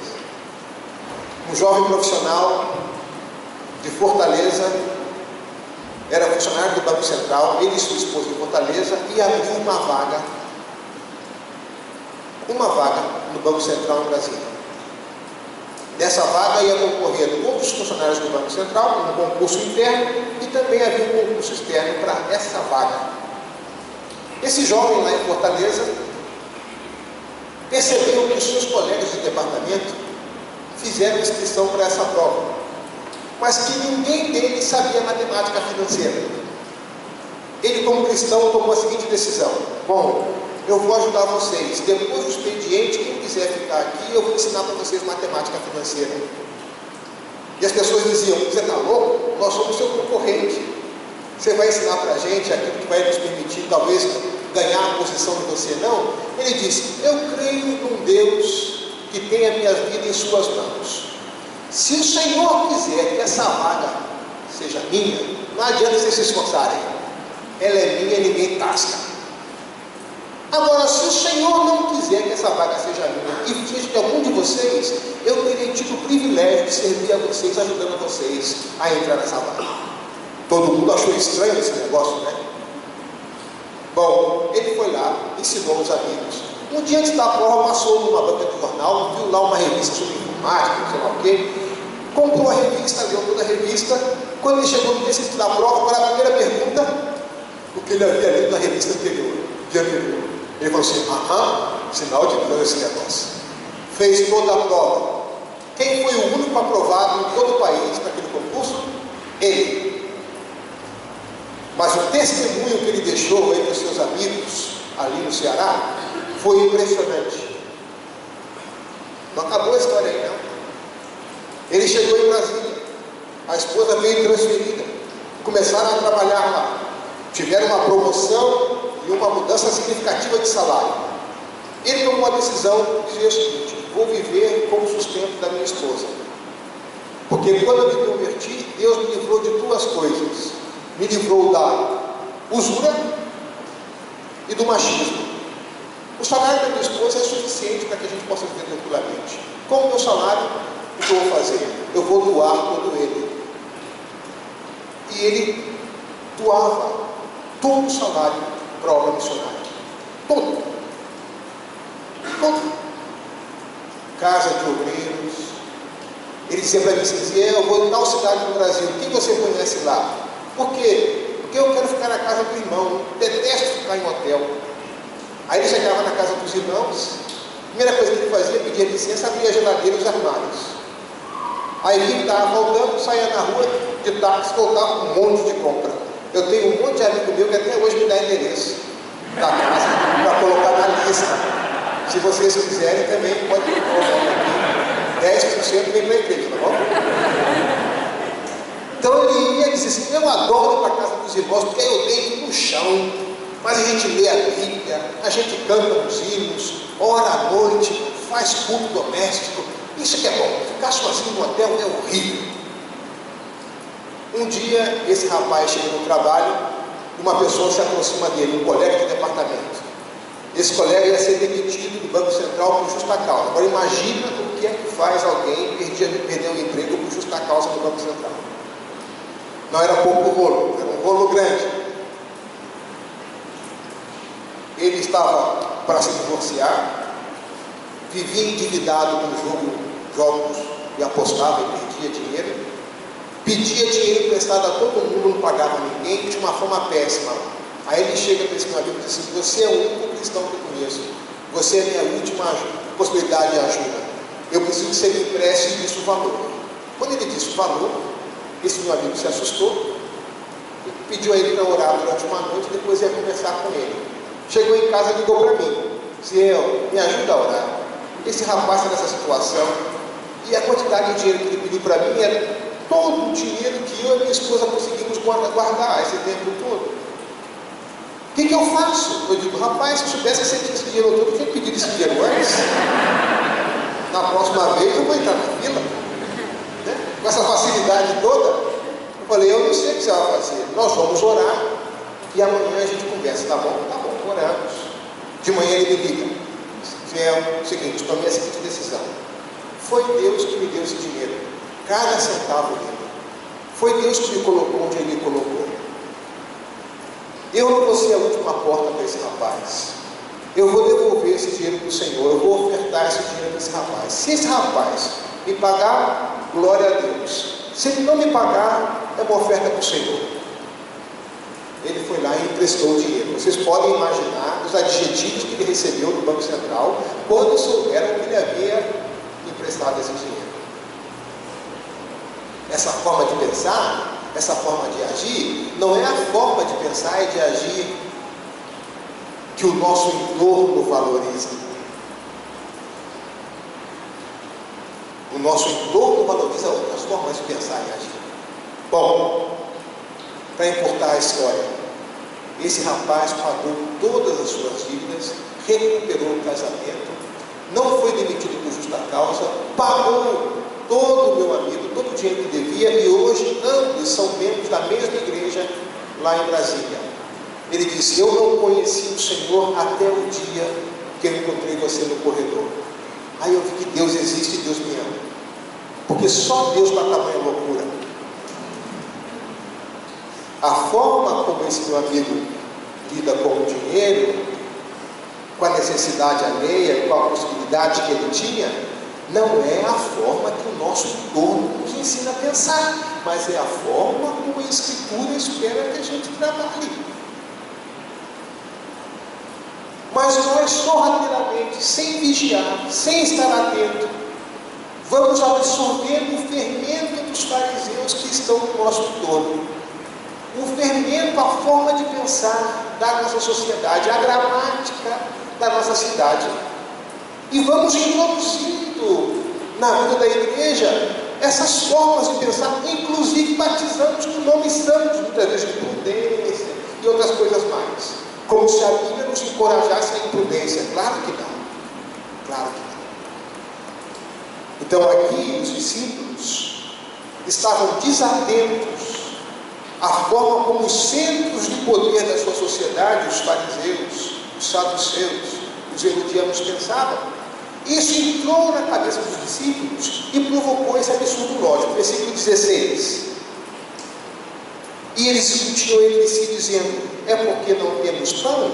Um jovem profissional de Fortaleza, era funcionário do Banco Central, ele e sua esposa em Fortaleza, e abriu uma vaga no Banco Central em Brasília. Nessa vaga ia concorrer outros funcionários do Banco Central, um concurso interno, e também havia um concurso externo para essa vaga. Esse jovem lá em Fortaleza percebeu que os seus colegas de departamento fizeram inscrição para essa prova, mas que ninguém deles sabia matemática financeira. Ele, como cristão, tomou a seguinte decisão: bom, eu vou ajudar vocês. Depois do expediente, quem quiser ficar aqui, eu vou ensinar para vocês matemática financeira. E as pessoas diziam: você está louco? Nós somos seu concorrente. Você vai ensinar para a gente aquilo que vai nos permitir, talvez, ganhar a posição de você? Não. Ele disse: eu creio num Deus que tem a minha vida em suas mãos. Se o Senhor quiser que essa vaga seja minha, não adianta vocês se esforçarem. Ela é minha e ninguém tasca. Agora, se o Senhor não quiser que essa vaga seja minha e seja de algum de vocês, eu terei tido o privilégio de servir a vocês, ajudando a vocês a entrar nessa vaga. Todo mundo achou estranho esse negócio, né? Bom, ele foi lá, ensinou os amigos. Um dia antes da prova, passou numa banca de jornal, viu lá uma revista sobre informática, sei lá o quê, comprou a revista, leu toda a revista. Quando ele chegou no dia seguinte da prova, para a primeira pergunta, o que ele havia lido na revista anterior, dia anterior. Ele falou assim: sinal de Deus esse negócio. Fez toda a prova. Quem foi o único aprovado em todo o país para aquele concurso? Ele. Mas o testemunho que ele deixou entre os seus amigos ali no Ceará foi impressionante. Não acabou a história aí, não. Ele chegou em Brasília, a esposa veio transferida, começaram a trabalhar lá, tiveram uma promoção e uma mudança significativa de salário. Ele tomou a decisão de dizer o seguinte: vou viver com o sustento da minha esposa, porque quando eu me converti, Deus me livrou de 2 coisas. Me livrou da usura e do machismo. O salário da minha esposa é suficiente para que a gente possa viver tranquilamente. Com o meu salário, o que eu vou fazer? Eu vou doar todo ele. E ele doava todo o salário para a obra missionária. Todo. Todo. Casa de obreiros. Ele dizia para mim assim: eu vou em tal cidade do Brasil, o que você conhece lá? Por quê? Porque eu quero ficar na casa do irmão, detesto ficar em hotel. Aí ele chegava na casa dos irmãos, a primeira coisa que ele fazia, pedia licença, abria a geladeira e os armários. Aí ele estava voltando, saía na rua de táxi, voltava com um monte de compra. Eu tenho um monte de amigo meu que até hoje me dá endereço da casa para colocar na lista. Se vocês quiserem também, pode colocar aqui. 10% vem para a igreja, tá bom? Então ele ia dizer assim: eu adoro ir para a casa dos irmãos, porque aí eu deito no chão, mas a gente lê a Bíblia, a gente canta os hinos, ora à noite, faz culto doméstico. Isso que é bom. Ficar sozinho no hotel é horrível. Um dia, esse rapaz chega no trabalho, uma pessoa se aproxima dele, um colega de departamento. Esse colega ia ser demitido do Banco Central por justa causa. Agora imagina o que é que faz alguém perder um emprego por justa causa no Banco Central. Não era pouco rolo, era um rolo grande. Ele estava para se divorciar, vivia endividado com jogos e apostava e perdia dinheiro, pedia dinheiro emprestado a todo mundo, não pagava ninguém, tinha uma fama péssima. Aí ele chega para esse meu amigo e diz assim: você é o único cristão que eu conheço, você é a minha última possibilidade de ajuda, eu preciso que você me empreste e disse o valor. Quando ele disse o valor, esse meu amigo se assustou, pediu a ele para orar durante uma noite, depois ia conversar com ele. Chegou em casa e ligou para mim: Ciel, me ajuda a orar. Esse rapaz está nessa situação, e a quantidade de dinheiro que ele pediu para mim era todo o dinheiro que eu e minha esposa conseguimos guardar esse tempo todo. O que eu faço? Eu digo: rapaz, se eu soubesse que você tinha esse dinheiro todo, eu tinha pedido esse dinheiro antes. Na próxima vez eu vou entrar na fila, né? Com essa facilidade toda. Eu falei: eu não sei o que você vai fazer, nós vamos orar e amanhã a gente conversa. Tá bom, oramos. De manhã ele me liga: é o seguinte, tomei a seguinte decisão. Foi Deus que me deu esse dinheiro, cada centavo dele. Foi Deus que me colocou onde ele me colocou. Eu não vou ser a última porta para esse rapaz. Eu vou devolver esse dinheiro para o Senhor, eu vou ofertar esse dinheiro para esse rapaz. Se esse rapaz me pagar, glória a Deus. Se ele não me pagar, é uma oferta para o Senhor. Ele foi lá e emprestou o dinheiro. Vocês podem imaginar os adjetivos que ele recebeu do Banco Central quando souberam que ele havia emprestado esse dinheiro. Essa forma de pensar, essa forma de agir, não é a forma de pensar e de agir que o nosso entorno valoriza. O nosso entorno valoriza outras formas de pensar e agir. Bom, para encurtar a história, esse rapaz pagou todas as suas dívidas, recuperou o casamento, não foi demitido por justa causa, pagou todo o meu amigo, todo o dinheiro que devia, e hoje ambos são membros da mesma igreja lá em Brasília. Ele disse: eu não conheci o Senhor até o dia que eu encontrei você no corredor. Aí eu vi que Deus existe e Deus me ama, porque só Deus para tamanha loucura. A forma como esse meu amigo lida com o dinheiro, com a necessidade alheia, com a possibilidade que ele tinha, não é a forma que o nosso entorno nos ensina a pensar, mas é a forma como a Escritura espera que a gente trabalhe. Mas nós sorrateiramente, sem vigiar, sem estar atento, vamos absorvendo o fermento dos fariseus que estão no nosso entorno. O fermento, a forma de pensar da nossa sociedade, a gramática da nossa cidade. E vamos introduzindo na vida da igreja essas formas de pensar, inclusive batizamos com nomes santos, muitas vezes de prudência e outras coisas mais. Como se a Bíblia nos encorajasse a imprudência. Claro que não. Claro que não. Então aqui os discípulos estavam desatentos à forma como os centros de poder da sua sociedade, os fariseus, os saduceus, os herodianos pensavam. Isso entrou na cabeça dos discípulos e provocou esse absurdo lógico. Versículo 16: E eles discutiam entre si, dizendo: é porque não temos pão?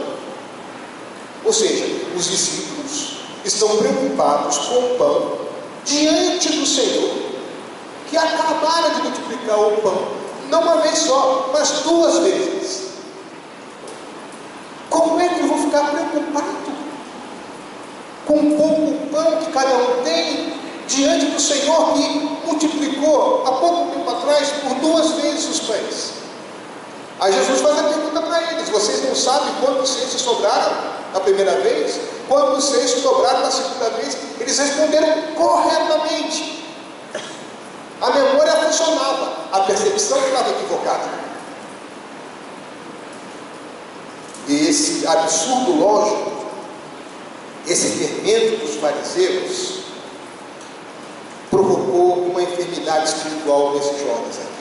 Ou seja, os discípulos estão preocupados com o pão diante do Senhor, que acabara de multiplicar o pão, não uma vez só, mas 2 vezes. Como é que eu vou ficar preocupado com o pouco pão que cada um tem, diante do Senhor que multiplicou há pouco tempo atrás por 2 vezes os pães? Aí Jesus faz a pergunta para eles: vocês não sabem quantos cestos sobraram na primeira vez? Quantos cestos sobraram na segunda vez? Eles responderam corretamente. A memória funcionava, a percepção estava equivocada. E esse absurdo lógico, esse fermento dos fariseus, provocou uma enfermidade espiritual nesses jovens aqui.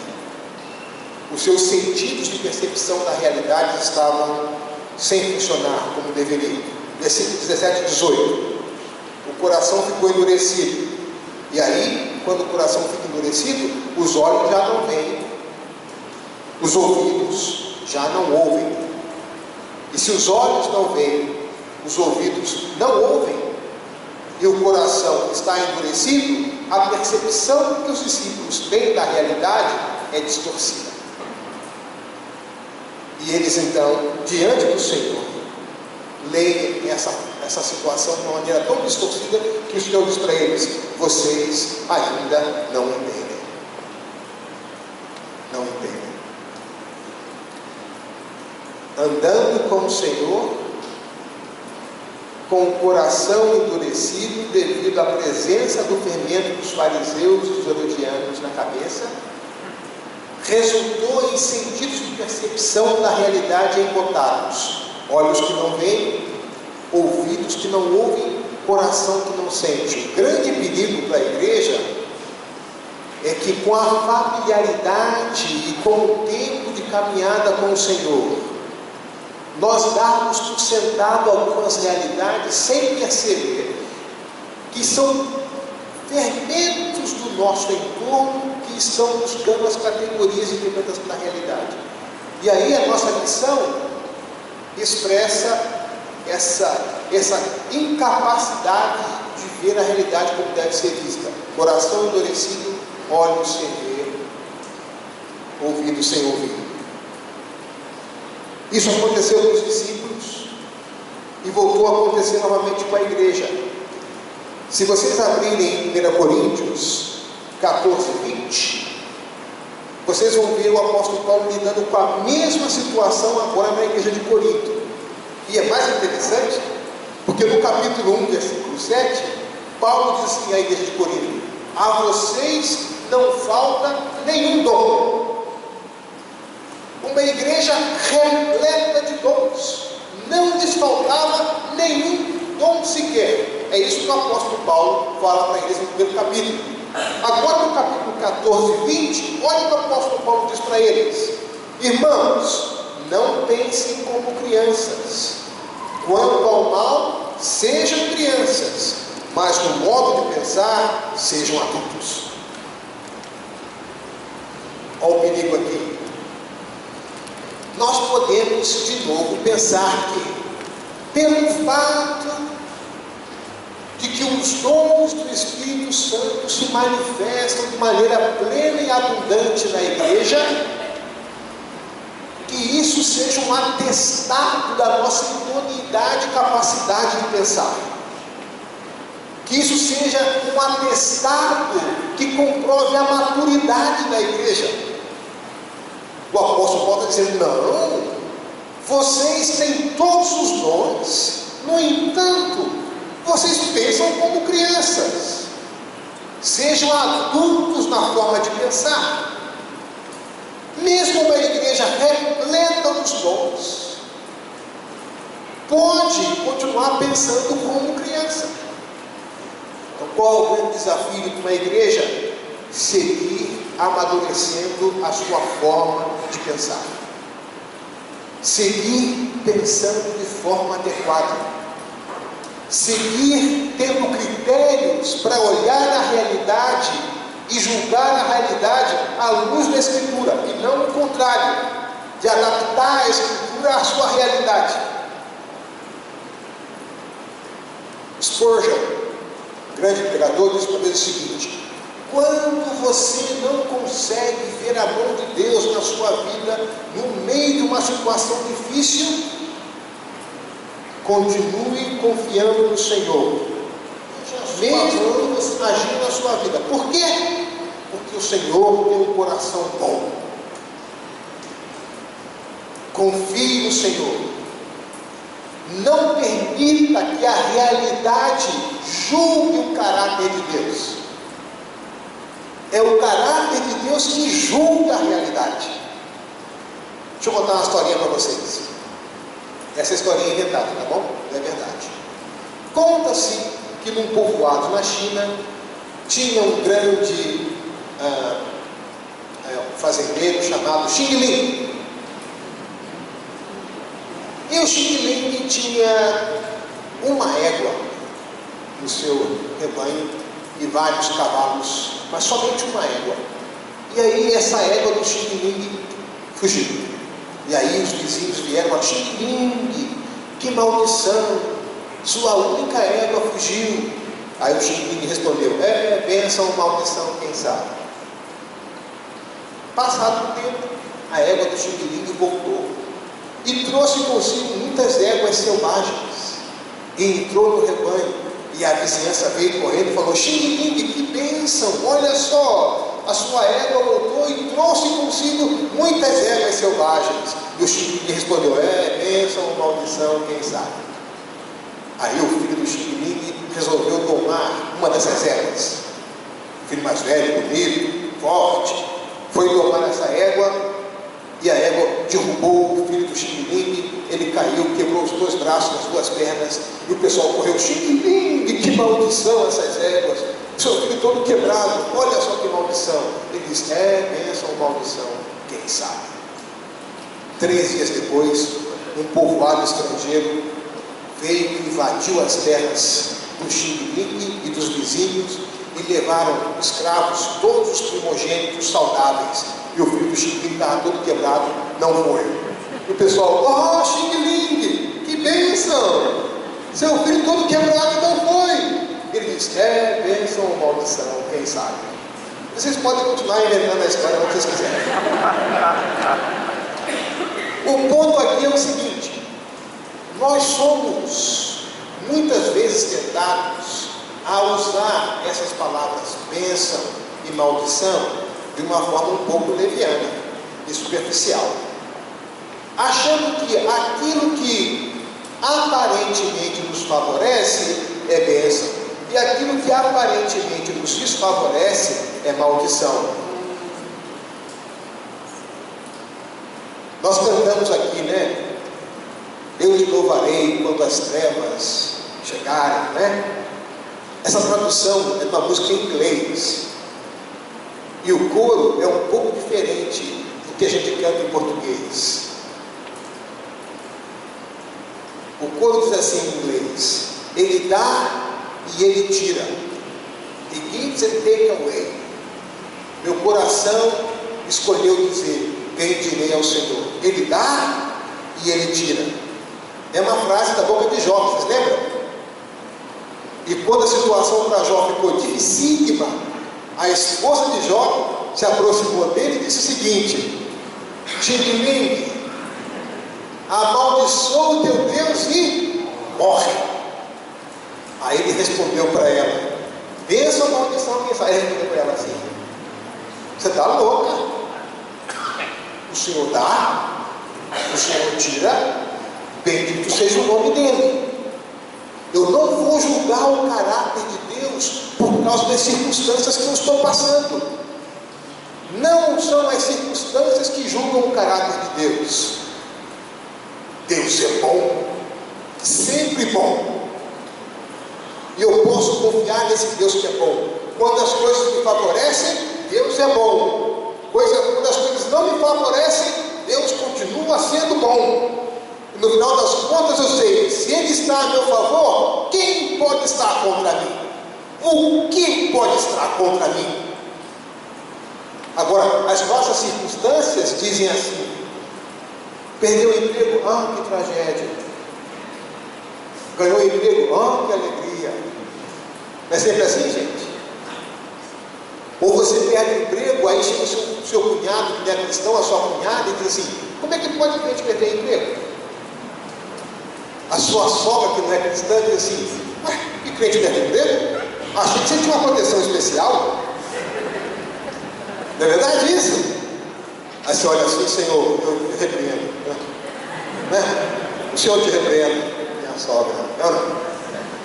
Os seus sentidos de percepção da realidade estavam sem funcionar como deveriam. Versículo 17 e 18. O coração ficou endurecido. E aí, quando o coração fica endurecido, os olhos já não veem, os ouvidos já não ouvem. E se os olhos não veem, os ouvidos não ouvem, e o coração está endurecido, a percepção que os discípulos têm da realidade é distorcida. E eles então, diante do Senhor, leem essa situação de uma maneira tão distorcida que o Senhor diz para eles: vocês ainda não entendem. Não entendem. Andando com o Senhor, com o coração endurecido devido à presença do fermento dos fariseus e dos herodianos na cabeça, resultou em sentidos de percepção da realidade embotados: olhos que não veem, ouvidos que não ouvem, coração que não sente. O grande perigo para a igreja é que, com a familiaridade e com o tempo de caminhada com o Senhor, nós darmos por sentado algumas realidades sem perceber que são fermentos do nosso entorno que estão buscando as categorias e interpretação da realidade. E aí a nossa lição expressa essa incapacidade de ver a realidade como deve ser vista. Coração endurecido, olhos sem ver, ouvidos sem ouvir. Isso aconteceu com os discípulos e voltou a acontecer novamente com a igreja. Se vocês abrirem 1 Coríntios 14, 20, vocês vão ver o apóstolo Paulo lidando com a mesma situação agora na igreja de Corinto. E é mais interessante, porque no capítulo 1, versículo 7, Paulo diz assim à igreja de Corinto: a vocês não falta nenhum dom. Uma igreja repleta de dons, não lhes faltava nenhum dom sequer. É isso que o apóstolo Paulo fala para eles no primeiro capítulo. Agora no capítulo 14, 20, olha o que o apóstolo Paulo diz para eles: irmãos, não pensem como crianças. Quanto ao mal, sejam crianças, mas no modo de pensar, sejam adultos. Olha o perigo aqui. Nós podemos de novo pensar que, pelo fato de que os dons do Espírito Santo se manifestam de maneira plena e abundante na igreja, que isso seja um atestado da nossa idoneidade e capacidade de pensar. Que isso seja um atestado que comprove a maturidade da igreja. O apóstolo Paulo está dizendo: não, vocês têm todos os dons, no entanto, vocês pensam como crianças. Sejam adultos na forma de pensar. Mesmo uma igreja repleta dos dons, pode continuar pensando como criança. Então, qual é o grande desafio de uma igreja? Seguir amadurecendo a sua forma de pensar. Seguir pensando de forma adequada. Seguir tendo critérios para olhar a realidade e julgar a realidade à luz da Escritura, e não o contrário, de adaptar a Escritura à sua realidade. Spurgeon, grande pregador, diz uma vez o seguinte: quando você não consegue ver a mão de Deus na sua vida, no meio de uma situação difícil, continue confiando no Senhor, mesmo agindo na sua vida. Por quê? Porque o Senhor tem um coração bom. Confie no Senhor. Não permita que a realidade julgue o caráter de Deus. É o caráter de Deus que julga a realidade. Deixa eu contar uma historinha para vocês. Essa historinha é inventada, tá bom? Não é verdade. Conta-se que num povoado na China tinha um grande fazendeiro chamado Xing Ling. E o Xing Ling tinha uma égua no seu rebanho e vários cavalos, mas somente uma égua. E aí essa égua do Xing Ling fugiu. E aí os vizinhos vieram a Xing Ling, que maldição, sua única égua fugiu. Aí o Xing Ling respondeu: bênção ou maldição, quem sabe. Passado um tempo, a égua do Xing Ling voltou e trouxe consigo muitas éguas selvagens, e entrou no rebanho, e a vizinhança veio correndo e falou: Xing Ling, que bênção, olha só, a sua égua voltou e trouxe consigo muitas éguas selvagens. E o Xing Ling respondeu: bênção ou maldição, quem sabe. Aí o filho do Xing Ling resolveu domar uma dessas éguas. O filho mais velho, bonito, forte, foi domar essa égua, e a égua derrubou o filho do Xing Ling. Ele caiu, quebrou os dois braços, as duas pernas, e o pessoal correu: Xing Ling, que maldição essas éguas, seu filho todo quebrado, olha só que maldição. Ele disse: bênção ou maldição, quem sabe. 3 dias depois, um povoado estrangeiro veio e invadiu as terras do Xing Ling e dos vizinhos, e levaram escravos, todos os primogênitos saudáveis. E o filho do Xing Ling estava todo quebrado, não foi. E o pessoal: Xing Ling, que bênção, seu filho todo quebrado não foi. Ele disse: bênção ou maldição, quem sabe. Vocês podem continuar inventando a história como vocês quiserem. O ponto aqui é o seguinte: nós somos muitas vezes tentados a usar essas palavras bênção e maldição de uma forma um pouco leviana e superficial, achando que aquilo que aparentemente nos favorece é bênção, e aquilo que aparentemente nos desfavorece é maldição. Nós cantamos aqui, né? Eu te louvarei quando as trevas chegarem, né? Essa tradução é uma música em inglês, e o coro é um pouco diferente do que a gente canta em português. O coro diz assim em inglês: Ele dá e Ele tira. He gives and take away. Meu coração escolheu dizer: bendirei ao Senhor. Ele dá e Ele tira. É uma frase da boca de Jó, vocês lembram? E quando a situação para Jó ficou dificílima, a esposa de Jó se aproximou dele e disse o seguinte: Xing Ling, amaldiçoa o teu Deus e morre. Aí ele respondeu para ela: bênção ou maldição, quem sabe? Ele respondeu para ela assim: você está louca? O Senhor dá, o Senhor tira, bendito seja o nome dele. Eu não vou julgar o caráter de Deus por causa das circunstâncias que eu estou passando. Não são as circunstâncias que julgam o caráter de Deus. Deus é bom, sempre bom, e eu posso confiar nesse Deus que é bom. Quando as coisas me favorecem, Deus é bom. Quando as coisas não me favorecem, Deus continua sendo bom. E no final das contas eu sei: se Ele está a meu favor, quem pode estar contra mim? O que pode estar contra mim? Agora, as nossas circunstâncias dizem assim: perdeu o emprego, que tragédia. Ganhou o emprego, que alegria. Não é sempre assim, gente? Ou você perde o emprego, aí chega o seu cunhado, que não é cristão, a sua cunhada, e diz assim: como é que pode a gente perder emprego? A sua sogra, que não é cristã, diz assim: que crente perde emprego? Achei que você tinha uma proteção especial. Não é verdade isso? Aí você olha assim: Senhor, eu repreendo. Né? O Senhor te repreenda, minha sogra,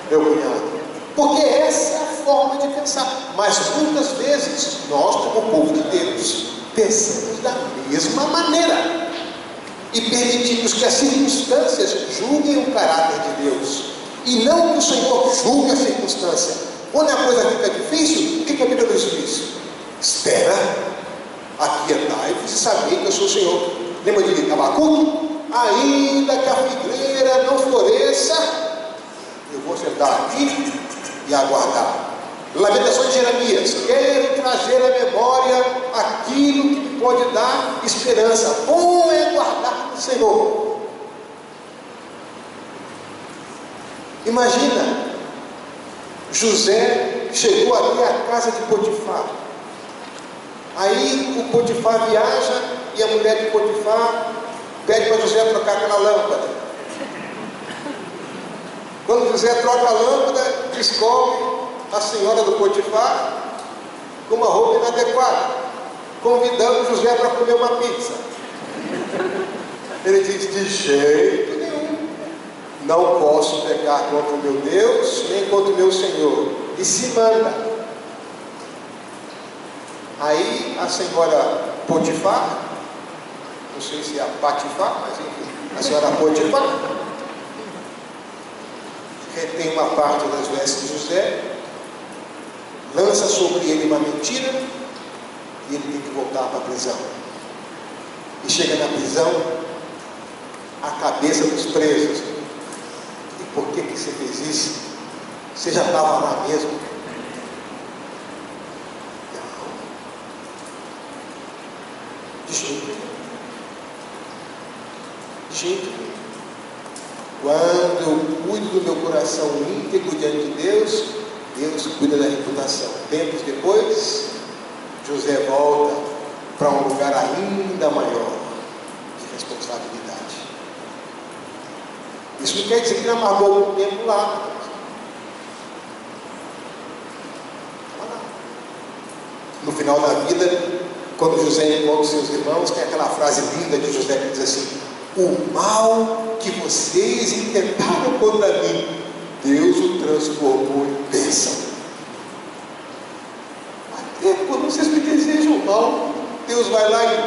meu cunhado. Porque essa é a forma de pensar. Mas muitas vezes, nós, como povo de Deus, pensamos da mesma maneira. E permitimos que as circunstâncias julguem o caráter de Deus. E não que o Senhor julgue a circunstância. Quando a coisa fica difícil, o que a Bíblia nos diz? Espera, aquietai-vos e sabei que eu sou o Senhor. Lembra de Abacuque? Ainda que a figueira não floresça, eu vou sentar aqui e aguardar. Lamentações de Jeremias: quero trazer à memória aquilo que me pode dar esperança. Bom é guardar o Senhor. Imagina, José chegou até a casa de Potifar. Aí o Potifar viaja e a mulher de Potifar pede para José trocar aquela lâmpada. Quando José troca a lâmpada, descobre a senhora do Potifar com uma roupa inadequada, convidando José para comer uma pizza. Ele diz: de jeito nenhum, não posso pecar contra o meu Deus, nem contra o meu Senhor. E se manda. Aí a senhora Potifar, não sei se é a Patifar, mas enfim, a senhora Potifar retém uma parte das vestes de José, lança sobre ele uma mentira, e ele tem que voltar para a prisão. E chega na prisão, a cabeça dos presos: e por que você fez isso? Você já estava lá mesmo? Não. De jeito nenhum. De jeito nenhum. Quando eu cuido do meu coração íntegro diante de Deus, Deus cuida da reputação. Tempos depois, José volta para um lugar ainda maior de responsabilidade. Isso não quer dizer que ele amargou algum tempo lá. No final da vida, quando José encontra os seus irmãos, tem aquela frase linda de José que diz assim: o mal que vocês intentaram contra mim, Deus o transformou em bênção. Até quando vocês me desejam mal, Deus vai lá e...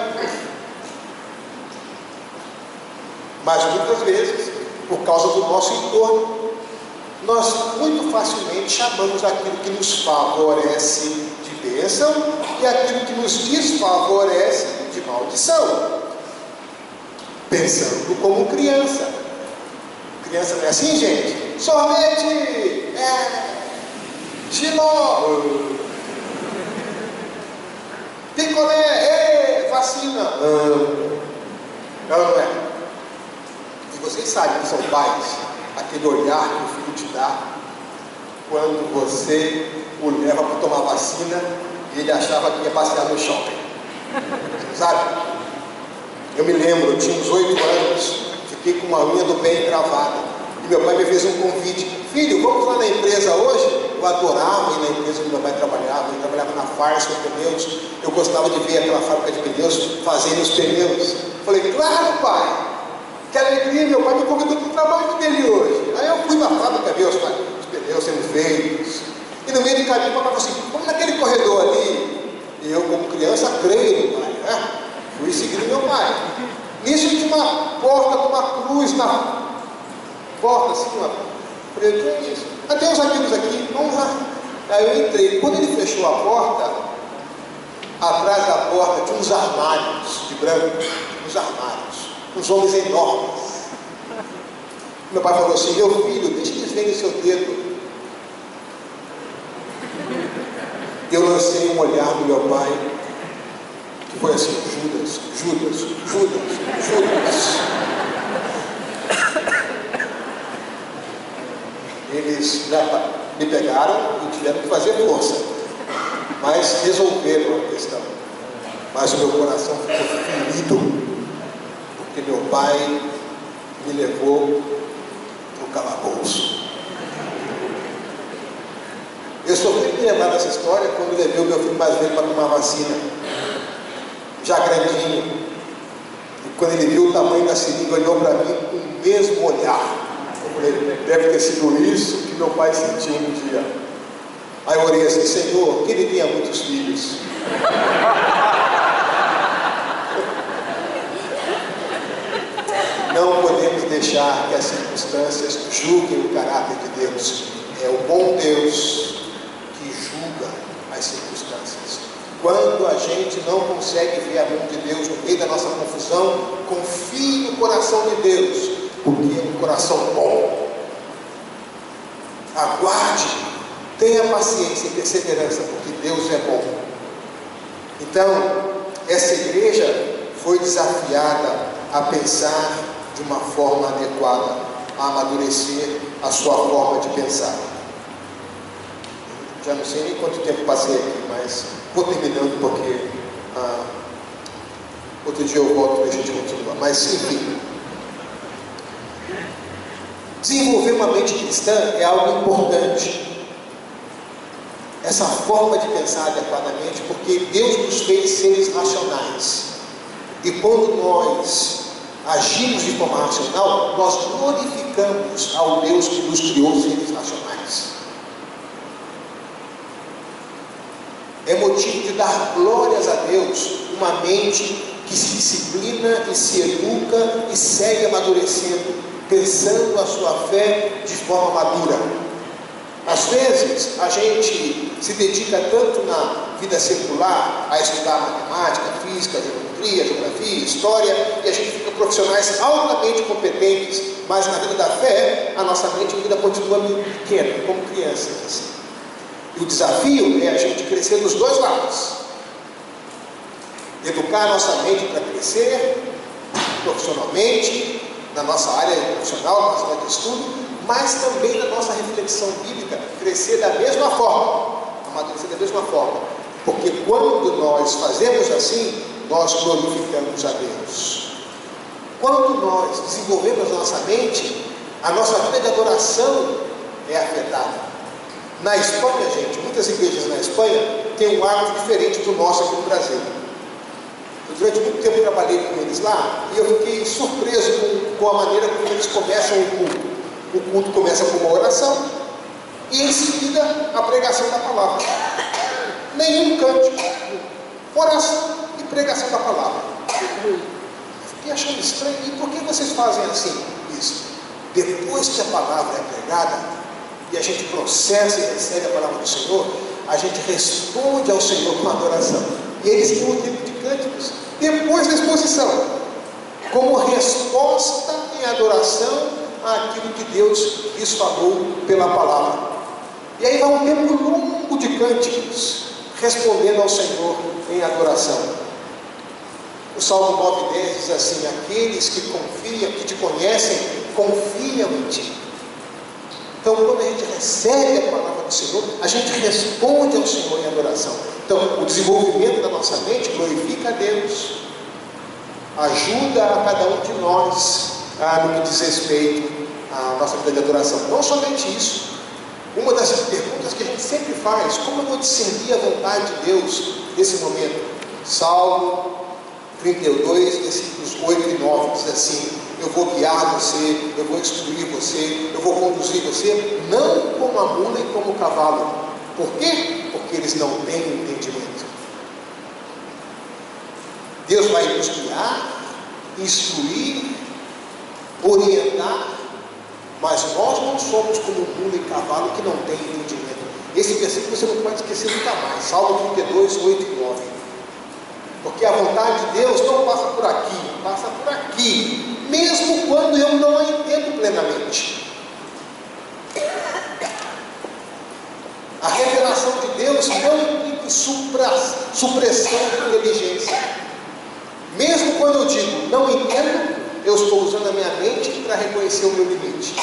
Mas muitas vezes, por causa do nosso entorno, nós muito facilmente chamamos aquilo que nos favorece de bênção e aquilo que nos desfavorece de maldição. Pensando como criança. Criança não é assim, gente? Sorvete! Giló! Picolé! Vacina! Não é? E vocês sabem que são pais, aquele olhar que o filho te dá quando você o leva para tomar vacina e ele achava que ia passear no shopping. Sabe? Eu me lembro, eu tinha uns 8 anos, fiquei com uma unha do pé encravada. E meu pai me fez um convite: filho, vamos lá na empresa hoje? Eu adorava ir na empresa onde meu pai trabalhava. Ele trabalhava na Fars com pneus. Eu gostava de ver aquela fábrica de pneus fazendo os pneus. Falei: claro, pai, que alegria, meu pai me convidou para o trabalho dele hoje. Aí eu fui na fábrica ver os pneus sendo feitos. E no meio do caminho o papai falou assim: vamos naquele corredor ali. E eu, como criança, creio no pai, né? Fui seguindo meu pai. Nisso tinha uma porta com uma cruz na porta, assim, ó. Falei: o que é isso? Tem uns amigos aqui, vamos lá. Aí eu entrei. Quando ele fechou a porta, atrás da porta tinha uns armários de branco, uns armários, uns homens enormes. Meu pai falou assim: meu filho, deixa eles verem seu dedo. Eu lancei um olhar no meu pai que foi assim: Judas, Judas, Judas, Judas. Eles já me pegaram e tiveram que fazer força, mas resolveram a questão. Mas o meu coração ficou ferido, porque meu pai me levou para o calabouço. Eu só fui me lembrar dessa história quando levei o meu filho mais velho para tomar vacina, já grandinho. E quando ele viu o tamanho da seringa, olhou para mim com o mesmo olhar. Eu falei: deve ter sido isso que meu pai sentiu um dia. Aí eu orei assim: Senhor, que ele tenha muitos filhos. Não podemos deixar que as circunstâncias julguem o caráter de Deus. É o bom Deus que julga as circunstâncias. Quando a gente não consegue ver a mão de Deus no meio da nossa confusão, confie no coração de Deus, porque é um coração bom. Aguarde, tenha paciência e perseverança, porque Deus é bom. Então, essa igreja foi desafiada a pensar de uma forma adequada, a amadurecer a sua forma de pensar. Já não sei nem quanto tempo passei aqui, mas vou terminando porque outro dia eu volto e a gente continua. Mas enfim, desenvolver uma mente cristã é algo importante. Essa forma de pensar adequadamente, porque Deus nos fez seres racionais. E quando nós agimos de forma racional, nós glorificamos ao Deus que nos criou seres racionais. É motivo de dar glórias a Deus uma mente que se disciplina e se educa e segue amadurecendo, pensando a sua fé de forma madura. Às vezes a gente se dedica tanto na vida secular a estudar matemática, física, geografia, história, e a gente fica profissionais altamente competentes, mas na vida da fé a nossa mente ainda continua pequena, como crianças. E o desafio é a gente crescer dos dois lados. Educar a nossa mente para crescer profissionalmente, na nossa área profissional, na nossa área de estudo, mas também na nossa reflexão bíblica, crescer da mesma forma, amadurecer da mesma forma. Porque quando nós fazemos assim, nós glorificamos a Deus. Quando nós desenvolvemos a nossa mente, a nossa vida de adoração é afetada. Na Espanha, gente, muitas igrejas na Espanha têm um hábito diferente do nosso aqui no Brasil. Eu, durante muito tempo, trabalhei com eles lá e eu fiquei surpreso com a maneira como eles começam o culto. O culto começa com uma oração e em seguida a pregação da palavra. Nenhum cântico, oração e pregação da palavra. Eu fiquei achando estranho. E por que vocês fazem assim? Isso. Depois que a palavra é pregada e a gente processa e recebe a palavra do Senhor, a gente responde ao Senhor com adoração. E eles têm um tempo de cânticos depois da exposição, como resposta em adoração àquilo que Deus lhes falou pela palavra. E aí vai um tempo longo de cânticos, respondendo ao Senhor em adoração. O Salmo 9:10 diz assim: aqueles que confiam, que te conhecem, confiam em ti. Então, quando a gente recebe a palavra do Senhor, a gente responde ao Senhor em adoração. Então, o desenvolvimento da nossa mente glorifica a Deus, ajuda a cada um de nós no que diz respeito à nossa vida de adoração. Não somente isso, uma das perguntas que a gente sempre faz: como eu vou discernir a vontade de Deus nesse momento? Salmo 32, versículos 8 e 9 diz assim: eu vou guiar você, eu vou instruir você, eu vou conduzir você, não como a mula e como o cavalo. Por quê? Porque eles não têm entendimento. Deus vai nos guiar, instruir, orientar, mas nós não somos como mula e cavalo que não tem entendimento. Esse versículo você não pode esquecer nunca mais. Salmo 32, 8 e 9. Porque a vontade de Deus não passa por aqui, passa por aqui, mesmo quando eu não a entendo plenamente. A revelação de Deus não implica o supressão de inteligência. Mesmo quando eu digo não entendo, eu estou usando a minha mente para reconhecer o meu limite.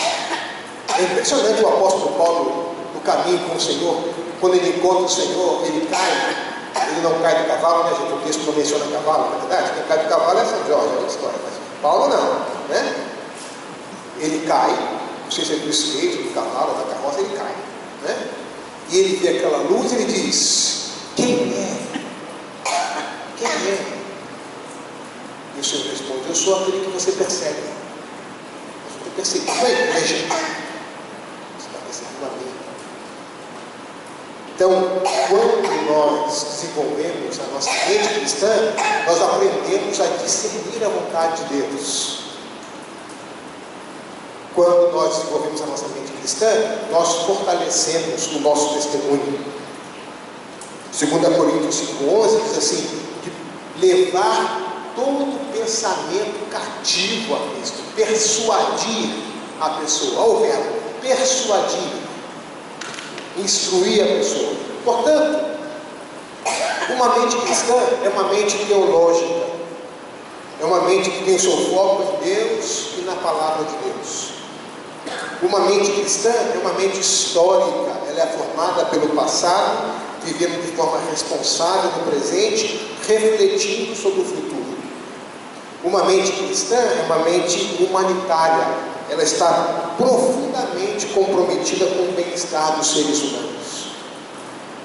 É impressionante o apóstolo Paulo no caminho com o Senhor. Quando ele encontra o Senhor, ele cai. Ele não cai do cavalo, né, gente? O texto não menciona cavalo, na verdade. Quem cai do cavalo é São Jorge, é outra história. Mas Paulo não, né? Ele cai, não sei se é do skate, do cavalo, da carroça, ele cai, né? E ele vê aquela luz e ele diz: quem é? Quem é? E o Senhor responde: eu sou aquele que você persegue. Eu estou perseguindo a igreja. Você está perseguindo a mim. Então, quando nós desenvolvemos a nossa mente cristã, nós aprendemos a discernir a vontade de Deus. Quando nós desenvolvemos a nossa mente cristã, nós fortalecemos o nosso testemunho. 2 Coríntios 5,11 diz assim: de levar todo pensamento cativo a Cristo, persuadir a pessoa. Olha o verbo, persuadir, instruir a pessoa. Portanto, uma mente cristã é uma mente teológica, é uma mente que tem o seu foco em Deus e na palavra de Deus. Uma mente cristã é uma mente histórica, ela é formada pelo passado, vivendo de forma responsável no presente, refletindo sobre o futuro. Uma mente cristã é uma mente humanitária, ela está profundamente comprometida com o bem-estar dos seres humanos.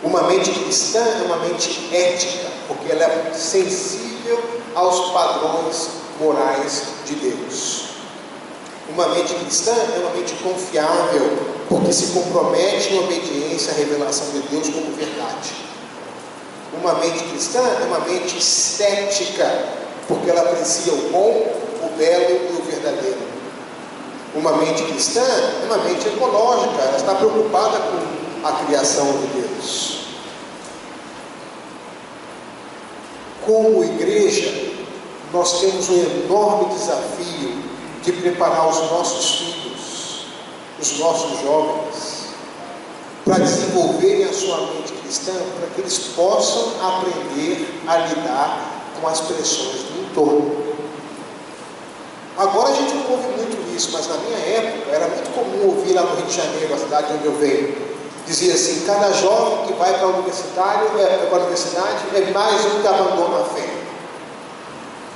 Uma mente cristã é uma mente ética, porque ela é sensível aos padrões morais de Deus. Uma mente cristã é uma mente confiável, porque se compromete em obediência à revelação de Deus como verdade. Uma mente cristã é uma mente estética, porque ela aprecia o bom, o belo e o verdadeiro. Uma mente cristã é uma mente ecológica, ela está preocupada com a criação de Deus. Como igreja, nós temos um enorme desafio de preparar os nossos filhos, os nossos jovens, para desenvolverem a sua mente cristã, para que eles possam aprender a lidar com as pressões do entorno. Agora a gente não ouve muito isso, mas na minha época era muito comum ouvir lá no Rio de Janeiro, a cidade onde eu venho, dizia assim: cada jovem que vai para a universidade é mais um que abandona a fé.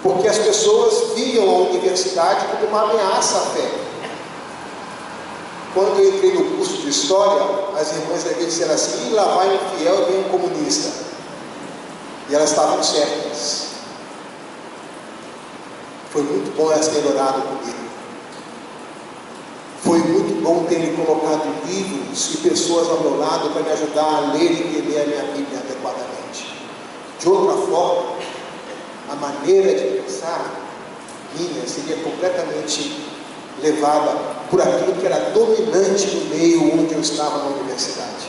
Porque as pessoas viam a universidade como uma ameaça à fé. Quando eu entrei no curso de História, as irmãs da igreja disseram assim: lá vai um fiel e vem um comunista. E elas estavam certas. Foi muito bom elas terem orado comigo. Foi muito bom terem colocado livros e pessoas ao meu lado para me ajudar a ler e entender a minha Bíblia adequadamente. De outra forma, a maneira de pensar minha seria completamente levada por aquilo que era dominante no meio onde eu estava na universidade.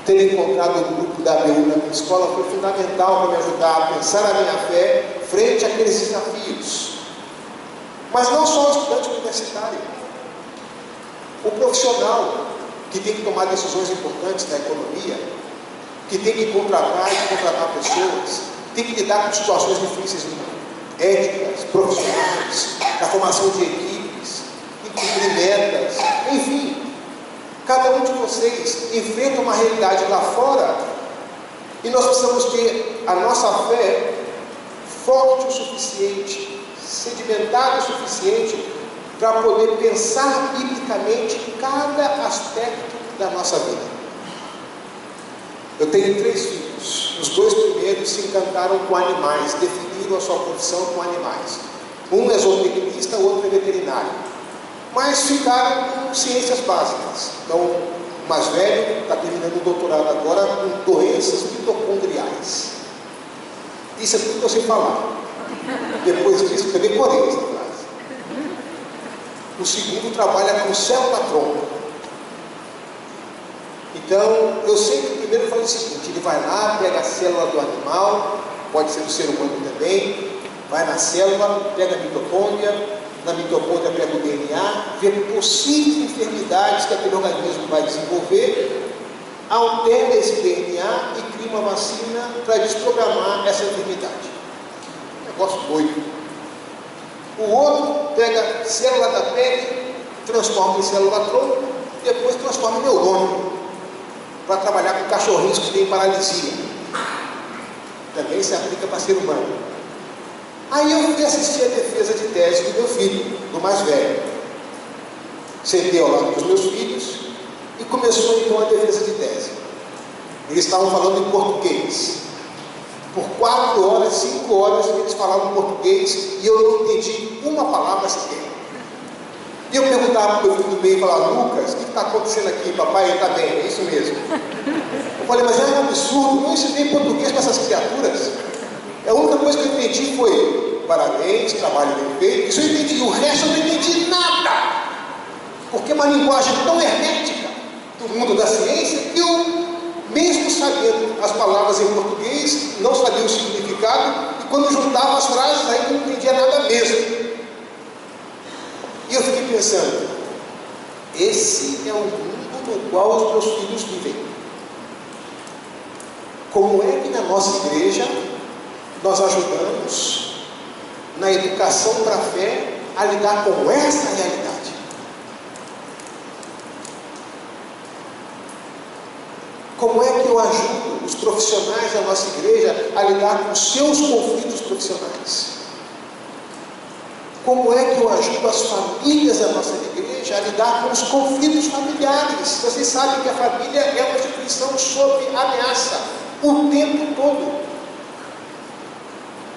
Ter encontrado o grupo da ABU na minha escola foi fundamental para me ajudar a pensar a minha fé frente àqueles desafios. Mas não só o estudante universitário, o profissional que tem que tomar decisões importantes na economia, que tem que contratar pessoas, tem que lidar com situações difíceis, éticas, profissionais, na formação de equipes, cumprir metas, enfim. Cada um de vocês enfrenta uma realidade lá fora e nós precisamos ter a nossa fé forte o suficiente, sedimentada o suficiente para poder pensar biblicamente cada aspecto da nossa vida. Eu tenho 3 filhos. Os 2 primeiros se encantaram com animais, definiram a sua profissão com animais. Um é zootecnista, o outro é veterinário. Mas ficaram com ciências básicas. Então, o mais velho está terminando o doutorado agora com doenças mitocondriais. Isso é tudo que eu sei falar. Depois disso, eu decorei essa frase. O segundo trabalha com célula-tronco. Então, eu sempre primeiro falo o seguinte: ele vai lá, pega a célula do animal, pode ser do ser humano também, vai na célula, pega a mitocôndria, na mitocôndria pega o DNA, vê possíveis enfermidades que aquele organismo vai desenvolver, alterna esse DNA e cria uma vacina para desprogramar essa enfermidade. Negócio doido. O outro pega célula da pele, transforma em célula-tronco, depois transforma em neurônio, para trabalhar com cachorrinhos que têm paralisia. Também se aplica para ser humano. Aí eu fui assistir a defesa de tese do meu filho, do mais velho. Sentei ao lado dos meus filhos e começou então a defesa de tese. Eles estavam falando em português. Por 4 horas, 5 horas, eles falavam português e eu não entendi uma palavra sequer. E eu perguntava para o meu filho do meio e falava: Lucas, o que está acontecendo aqui? Papai, ele está bem, é isso mesmo. Eu falei: mas é um absurdo, não ensinei português para essas criaturas. A única coisa que eu entendi foi: parabéns, trabalho bem feito. Isso eu entendi, o resto eu não entendi nada. Porque é uma linguagem tão hermética do mundo da ciência que eu, mesmo sabendo as palavras em português, não sabia o significado, e quando juntava as frases, aí não entendia nada mesmo. E eu fiquei pensando: esse é o mundo no qual os meus filhos vivem. Como é que na nossa igreja nós ajudamos na educação para a fé a lidar com essa realidade? Como é que eu ajudo os profissionais da nossa igreja a lidar com os seus conflitos profissionais? Como é que eu ajudo as famílias da nossa igreja a lidar com os conflitos familiares? Vocês sabem que a família é uma instituição sob ameaça o tempo todo.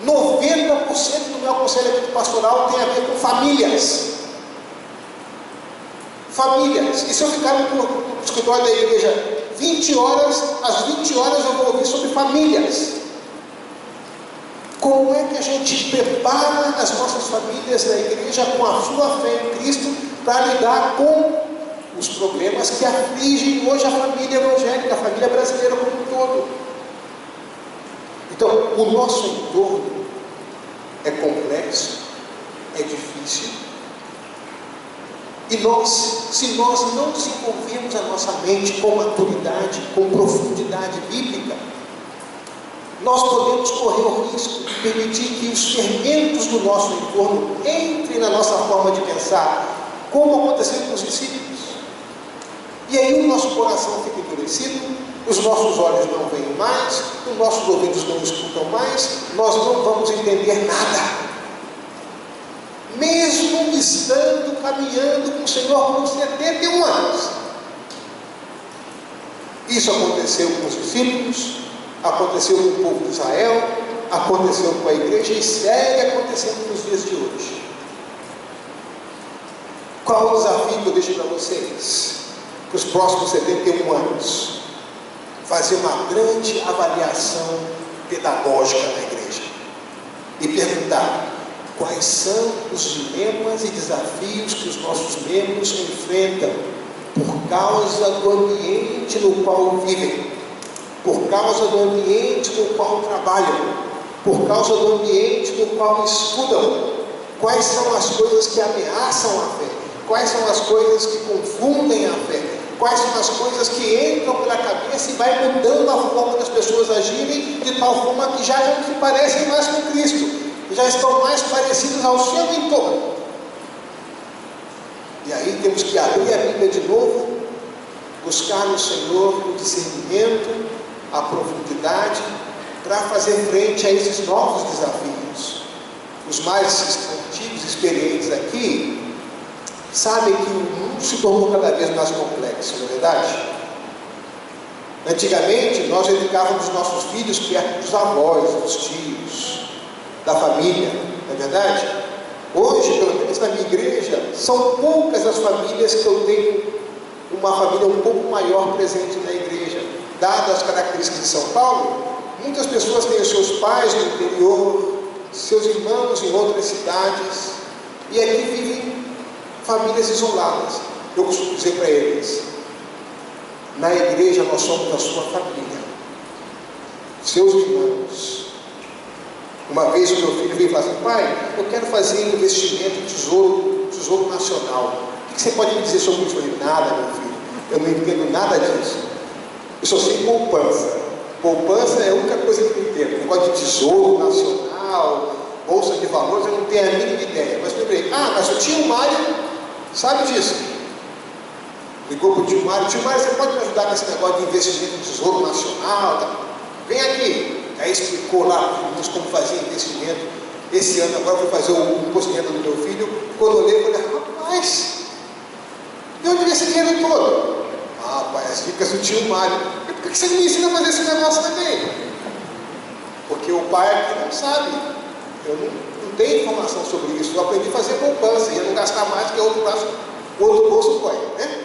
90% do meu aconselhamento pastoral tem a ver com famílias. Famílias. E se eu ficar no escritório da igreja 20 horas, às 20 horas eu vou ouvir sobre famílias. Como é que a gente prepara as nossas famílias da igreja com a sua fé em Cristo para lidar com os problemas que afligem hoje a família evangélica, a família brasileira como um todo? Então, o nosso entorno é complexo, é difícil. E se nós não desenvolvermos a nossa mente com maturidade, com profundidade bíblica, nós podemos correr o risco de permitir que os fermentos do nosso entorno entrem na nossa forma de pensar, como aconteceu com os discípulos. E aí o nosso coração fica endurecido, os nossos olhos não veem mais, os nossos ouvidos não escutam mais, nós não vamos entender nada. Mesmo estando caminhando com o Senhor por 71 anos. Isso aconteceu com os discípulos, aconteceu com o povo de Israel, aconteceu com a igreja e segue acontecendo nos dias de hoje. Qual o desafio que eu deixo para vocês? Para os próximos 71 anos, fazer uma grande avaliação pedagógica na igreja e perguntar: quais são os dilemas e desafios que os nossos membros enfrentam por causa do ambiente no qual vivem, por causa do ambiente no qual trabalham, por causa do ambiente no qual estudam? Quais são as coisas que ameaçam a fé? Quais são as coisas que confundem a fé? Quais são as coisas que entram pela cabeça e vai mudando a forma das pessoas agirem, de tal forma que já não se parecem mais com Cristo, já estão mais parecidos ao seu entorno? E aí temos que abrir a Bíblia de novo, buscar no Senhor o discernimento, a profundidade, para fazer frente a esses novos desafios. Os mais antigos, experientes aqui, sabem que o mundo se tornou cada vez mais complexo, não é verdade? Antigamente, nós educávamos nossos filhos perto dos avós, dos tios, da família, não é verdade? Hoje, pelo menos na minha igreja, são poucas as famílias que eu tenho uma família um pouco maior presente na igreja. Dadas as características de São Paulo, muitas pessoas têm os seus pais no interior, seus irmãos em outras cidades, e aqui vivem famílias isoladas. Eu costumo dizer para eles: na igreja nós somos a sua família, seus irmãos. Uma vez o meu filho veio falar assim: pai, eu quero fazer um investimento em tesouro nacional. O que você pode me dizer sobre isso? Eu falei: nada, meu filho, eu não entendo nada disso. Eu só sei poupança. Poupança é a única coisa que eu entendo. Negócio de tesouro nacional, bolsa de valores, eu não tenho a mínima ideia. Mas lembrei, mas o tio Mário sabe disso. Ligou para o tio Mário, você pode me ajudar com esse negócio de investimento no tesouro nacional? Tá? Vem aqui. Aí explicou lá como fazia investimento. Esse ano agora eu vou fazer o imposto de renda do meu filho. Quando eu olhei, eu falei, rapaz, de onde vem esse dinheiro todo? Pai, as dicas do tio Mário. E por que você me ensina a fazer esse negócio também? Porque o pai aqui não sabe. Eu não tenho informação sobre isso. Eu aprendi a fazer poupança e a não gastar mais que outro bolso põe, né?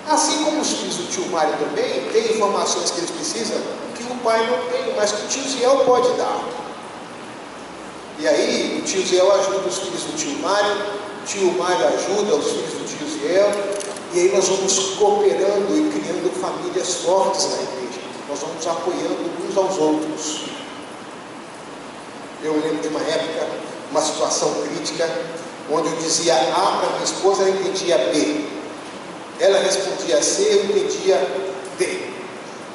Assim como os filhos do tio Mário também têm informações que eles precisam que o pai não tem, mas que o tio Ziel pode dar. E aí o tio Ziel ajuda os filhos do tio Mário, o tio Mário ajuda os filhos do tio Ziel, e aí nós vamos cooperando e criando famílias fortes na igreja. Nós vamos apoiando uns aos outros. Eu lembro de uma época, uma situação crítica, onde eu dizia A para minha esposa, ela entendia B. Ela respondia C, eu entendia D.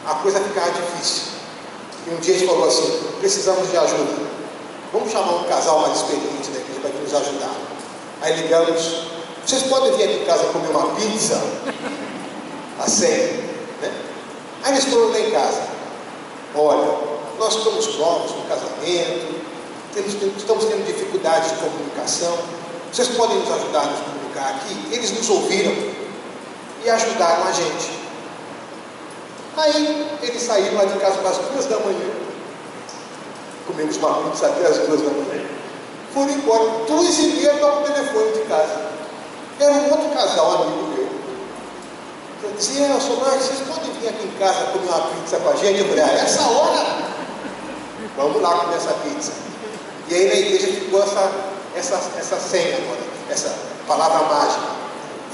A coisa ficava difícil. E um dia a gente falou assim, precisamos de ajuda. Vamos chamar um casal mais experiente da igreja para nos ajudar. Aí ligamos, vocês podem vir aqui em casa comer uma pizza? A 100, né? Aí eles foram lá em casa. Olha, nós estamos novos no casamento, estamos tendo dificuldades de comunicação. Vocês podem nos ajudar a nos comunicar aqui? Eles nos ouviram e ajudaram a gente. Aí eles saíram lá de casa para as 2 da manhã. Comemos uma pizza até as 2 da manhã. Foram embora, 2h30 para o telefone de casa. Era um outro casal, amigo meu. Eu dizia, vocês podem vir aqui em casa comer uma pizza com a gente? Eu falei, essa hora? Vamos lá comer essa pizza. E aí na igreja ficou essa senha agora, essa palavra mágica.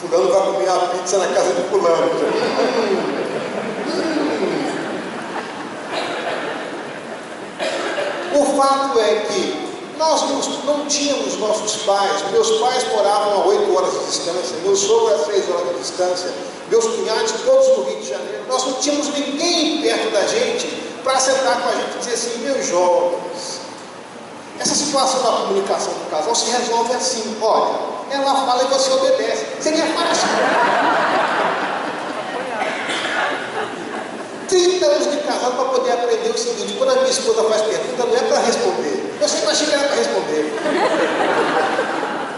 Fulano vai comer a pizza na casa de fulano. O fato é que nós não tínhamos nossos pais. Meus pais moravam a 8 horas de distância, meu sogro a 6 horas de distância, meus cunhados todos no Rio de Janeiro. Nós não tínhamos ninguém perto da gente para sentar com a gente e dizer assim, meus jovens, essa situação da comunicação do casal se resolve assim, olha, ela fala e você obedece. Seria fácil. 30 anos de casado para poder aprender o seguinte, quando a minha esposa faz pergunta, não é para responder. Eu sempre achei que era para responder.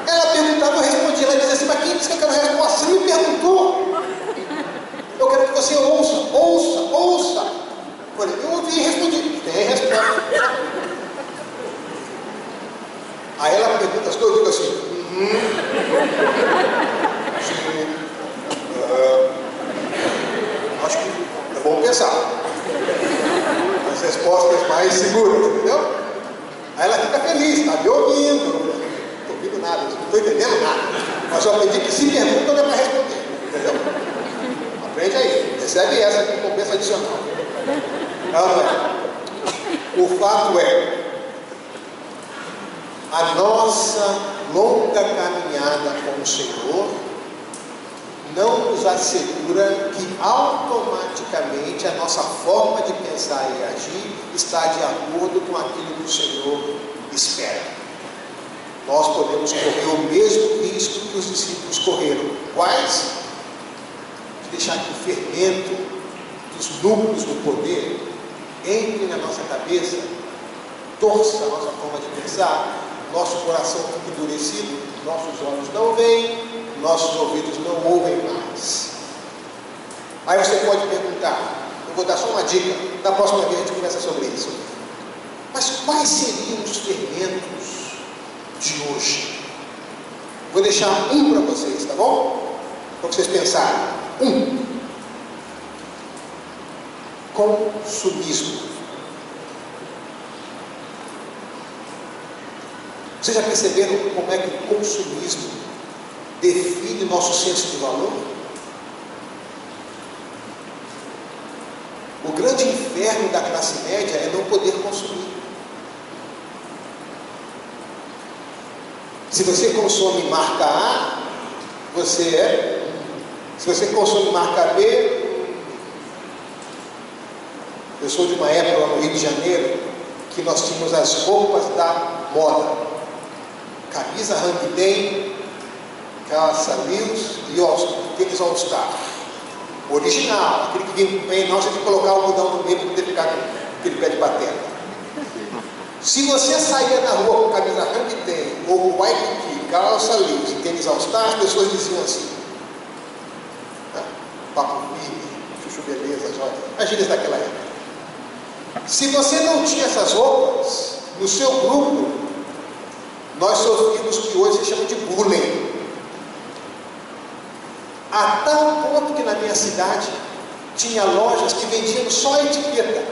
Ela perguntava, eu respondia, ela dizia assim, mas quem disse que eu quero resposta? Você me perguntou. Eu quero que você ouça. Eu ouvi e respondi. Tem resposta. Aí ela pergunta as coisas, eu digo assim, sim, acho que é bom pensar. As respostas mais seguras, entendeu? Aí ela fica feliz, está me ouvindo. Não estou ouvindo nada, não estou entendendo nada. Mas eu aprendi que se pergunta não é para responder, entendeu? Aprende aí, recebe essa aqui, compensa adicional. Não é. O fato é, a nossa longa caminhada com o Senhor não nos assegura que automaticamente a nossa forma de pensar e agir está de acordo com aquilo que o Senhor espera. Nós podemos correr o mesmo risco que os discípulos correram. Quais? De deixar que o fermento dos núcleos do poder entre na nossa cabeça, torça a nossa forma de pensar, nosso coração fica endurecido, nossos olhos não veem, nossos ouvidos não ouvem mais. Aí você pode perguntar, eu vou dar só uma dica, na próxima vez a gente conversa sobre isso. Mas quais seriam os fermentos de hoje? Vou deixar um para vocês, tá bom? Para vocês pensarem. Consumismo. Vocês já perceberam como é que o consumismo define nosso senso de valor? O grande inferno da classe média é não poder consumir. Se você consome marca A, você é. Se você consome marca B, Eu sou de uma época lá no Rio de Janeiro que nós tínhamos as roupas da moda: camisa Hang Ten, calça Lewis e tênis All Star. Original, aquele que vinha com pé, não, você tem que colocar o algodão no meio para poder ficar com aquele pé de pateta. Se você saía na rua com camisa Hang Ten ou Waikiki, calça Lewis e tênis All Star, as pessoas diziam assim: papo firme, chuchu beleza, joia. Imagina isso daquela época. Se você não tinha essas roupas, no seu grupo, nós sofríamos o que hoje se chama de bullying. A tal ponto que na minha cidade tinha lojas que vendiam só etiqueta.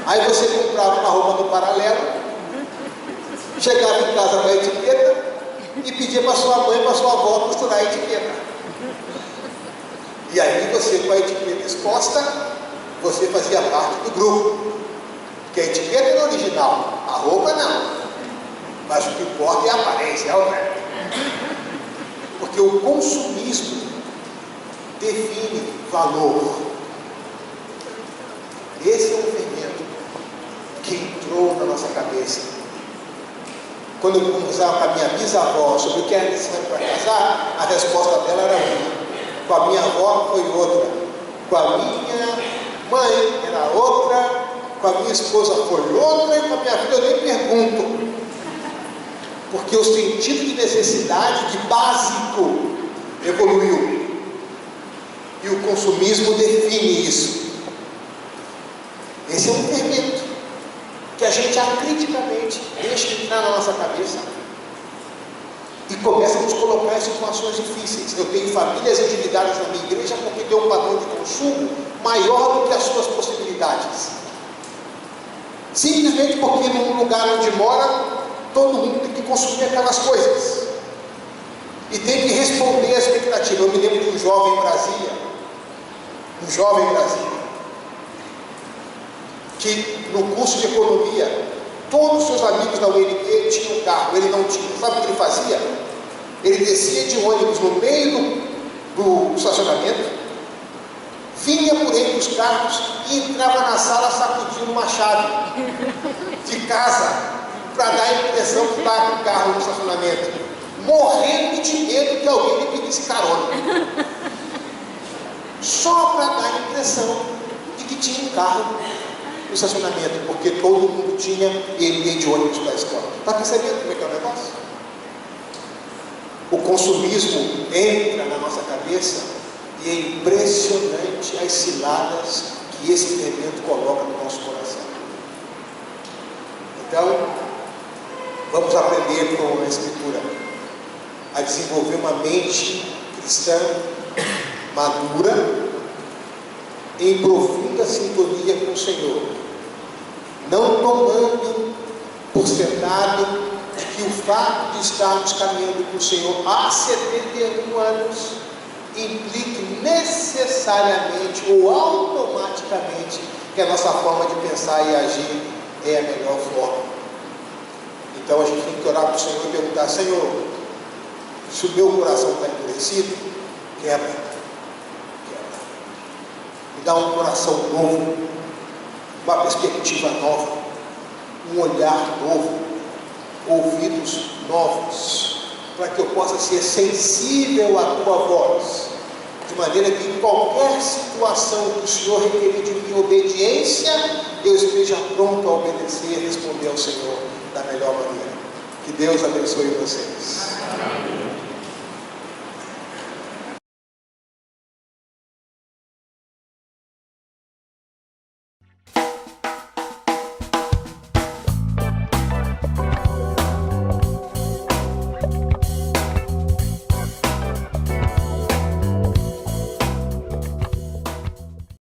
Aí você comprava uma roupa no paralelo, chegava em casa com a etiqueta e pedia para sua mãe e para sua avó costurar a etiqueta. E aí você, com a etiqueta exposta, você fazia parte do grupo. Porque a etiqueta era original, a roupa não. Mas o que importa é a aparência, é o resto. Porque o consumismo define valor. Esse é um fermento que entrou na nossa cabeça. Quando eu conversava com a minha bisavó sobre o que era necessário para casar, a resposta dela era uma. Com a minha avó foi outra. Com a minha mãe era outra. Com a minha esposa foi outra. E com a minha filha eu nem pergunto. Porque o sentido de necessidade, de básico, evoluiu. E o consumismo define isso. Esse é um fermento que a gente acriticamente deixa entrar na nossa cabeça e começa a nos colocar em situações difíceis. Eu tenho famílias endividadas na minha igreja porque tem um padrão de consumo maior do que as suas possibilidades. Simplesmente porque num lugar onde mora, todo mundo tem que consumir aquelas coisas e tem que responder à expectativa. Eu me lembro de um jovem em Brasília, que no curso de economia, todos os seus amigos da UNB tinham carro, ele não tinha. Sabe o que ele fazia? Ele descia de ônibus no meio do estacionamento, vinha por entre os carros e entrava na sala sacudindo uma chave de casa para dar a impressão que estava com o carro no estacionamento, morrendo de medo que alguém lhe pedisse carona, só para dar a impressão de que tinha um carro no estacionamento, porque todo mundo tinha e ele ia de ônibus para a escola. Está percebendo como é que é o negócio? O consumismo entra na nossa cabeça e é impressionante as ciladas que esse fermento coloca no nosso coração. Então, vamos aprender com a Escritura a desenvolver uma mente cristã madura, em profunda sintonia com o Senhor, não tomando por sentado de que o fato de estarmos caminhando com o Senhor há 71 anos implique necessariamente ou automaticamente que a nossa forma de pensar e agir é a melhor forma. Então a gente tem que orar para o Senhor e perguntar: Senhor, se o meu coração está endurecido, quebra. Me dá um coração novo, uma perspectiva nova, um olhar novo, ouvidos novos, para que eu possa ser sensível à tua voz, de maneira que em qualquer situação que o Senhor requerer de mim obediência, eu esteja pronto a obedecer e responder ao Senhor da melhor maneira. Que Deus abençoe vocês. Amém.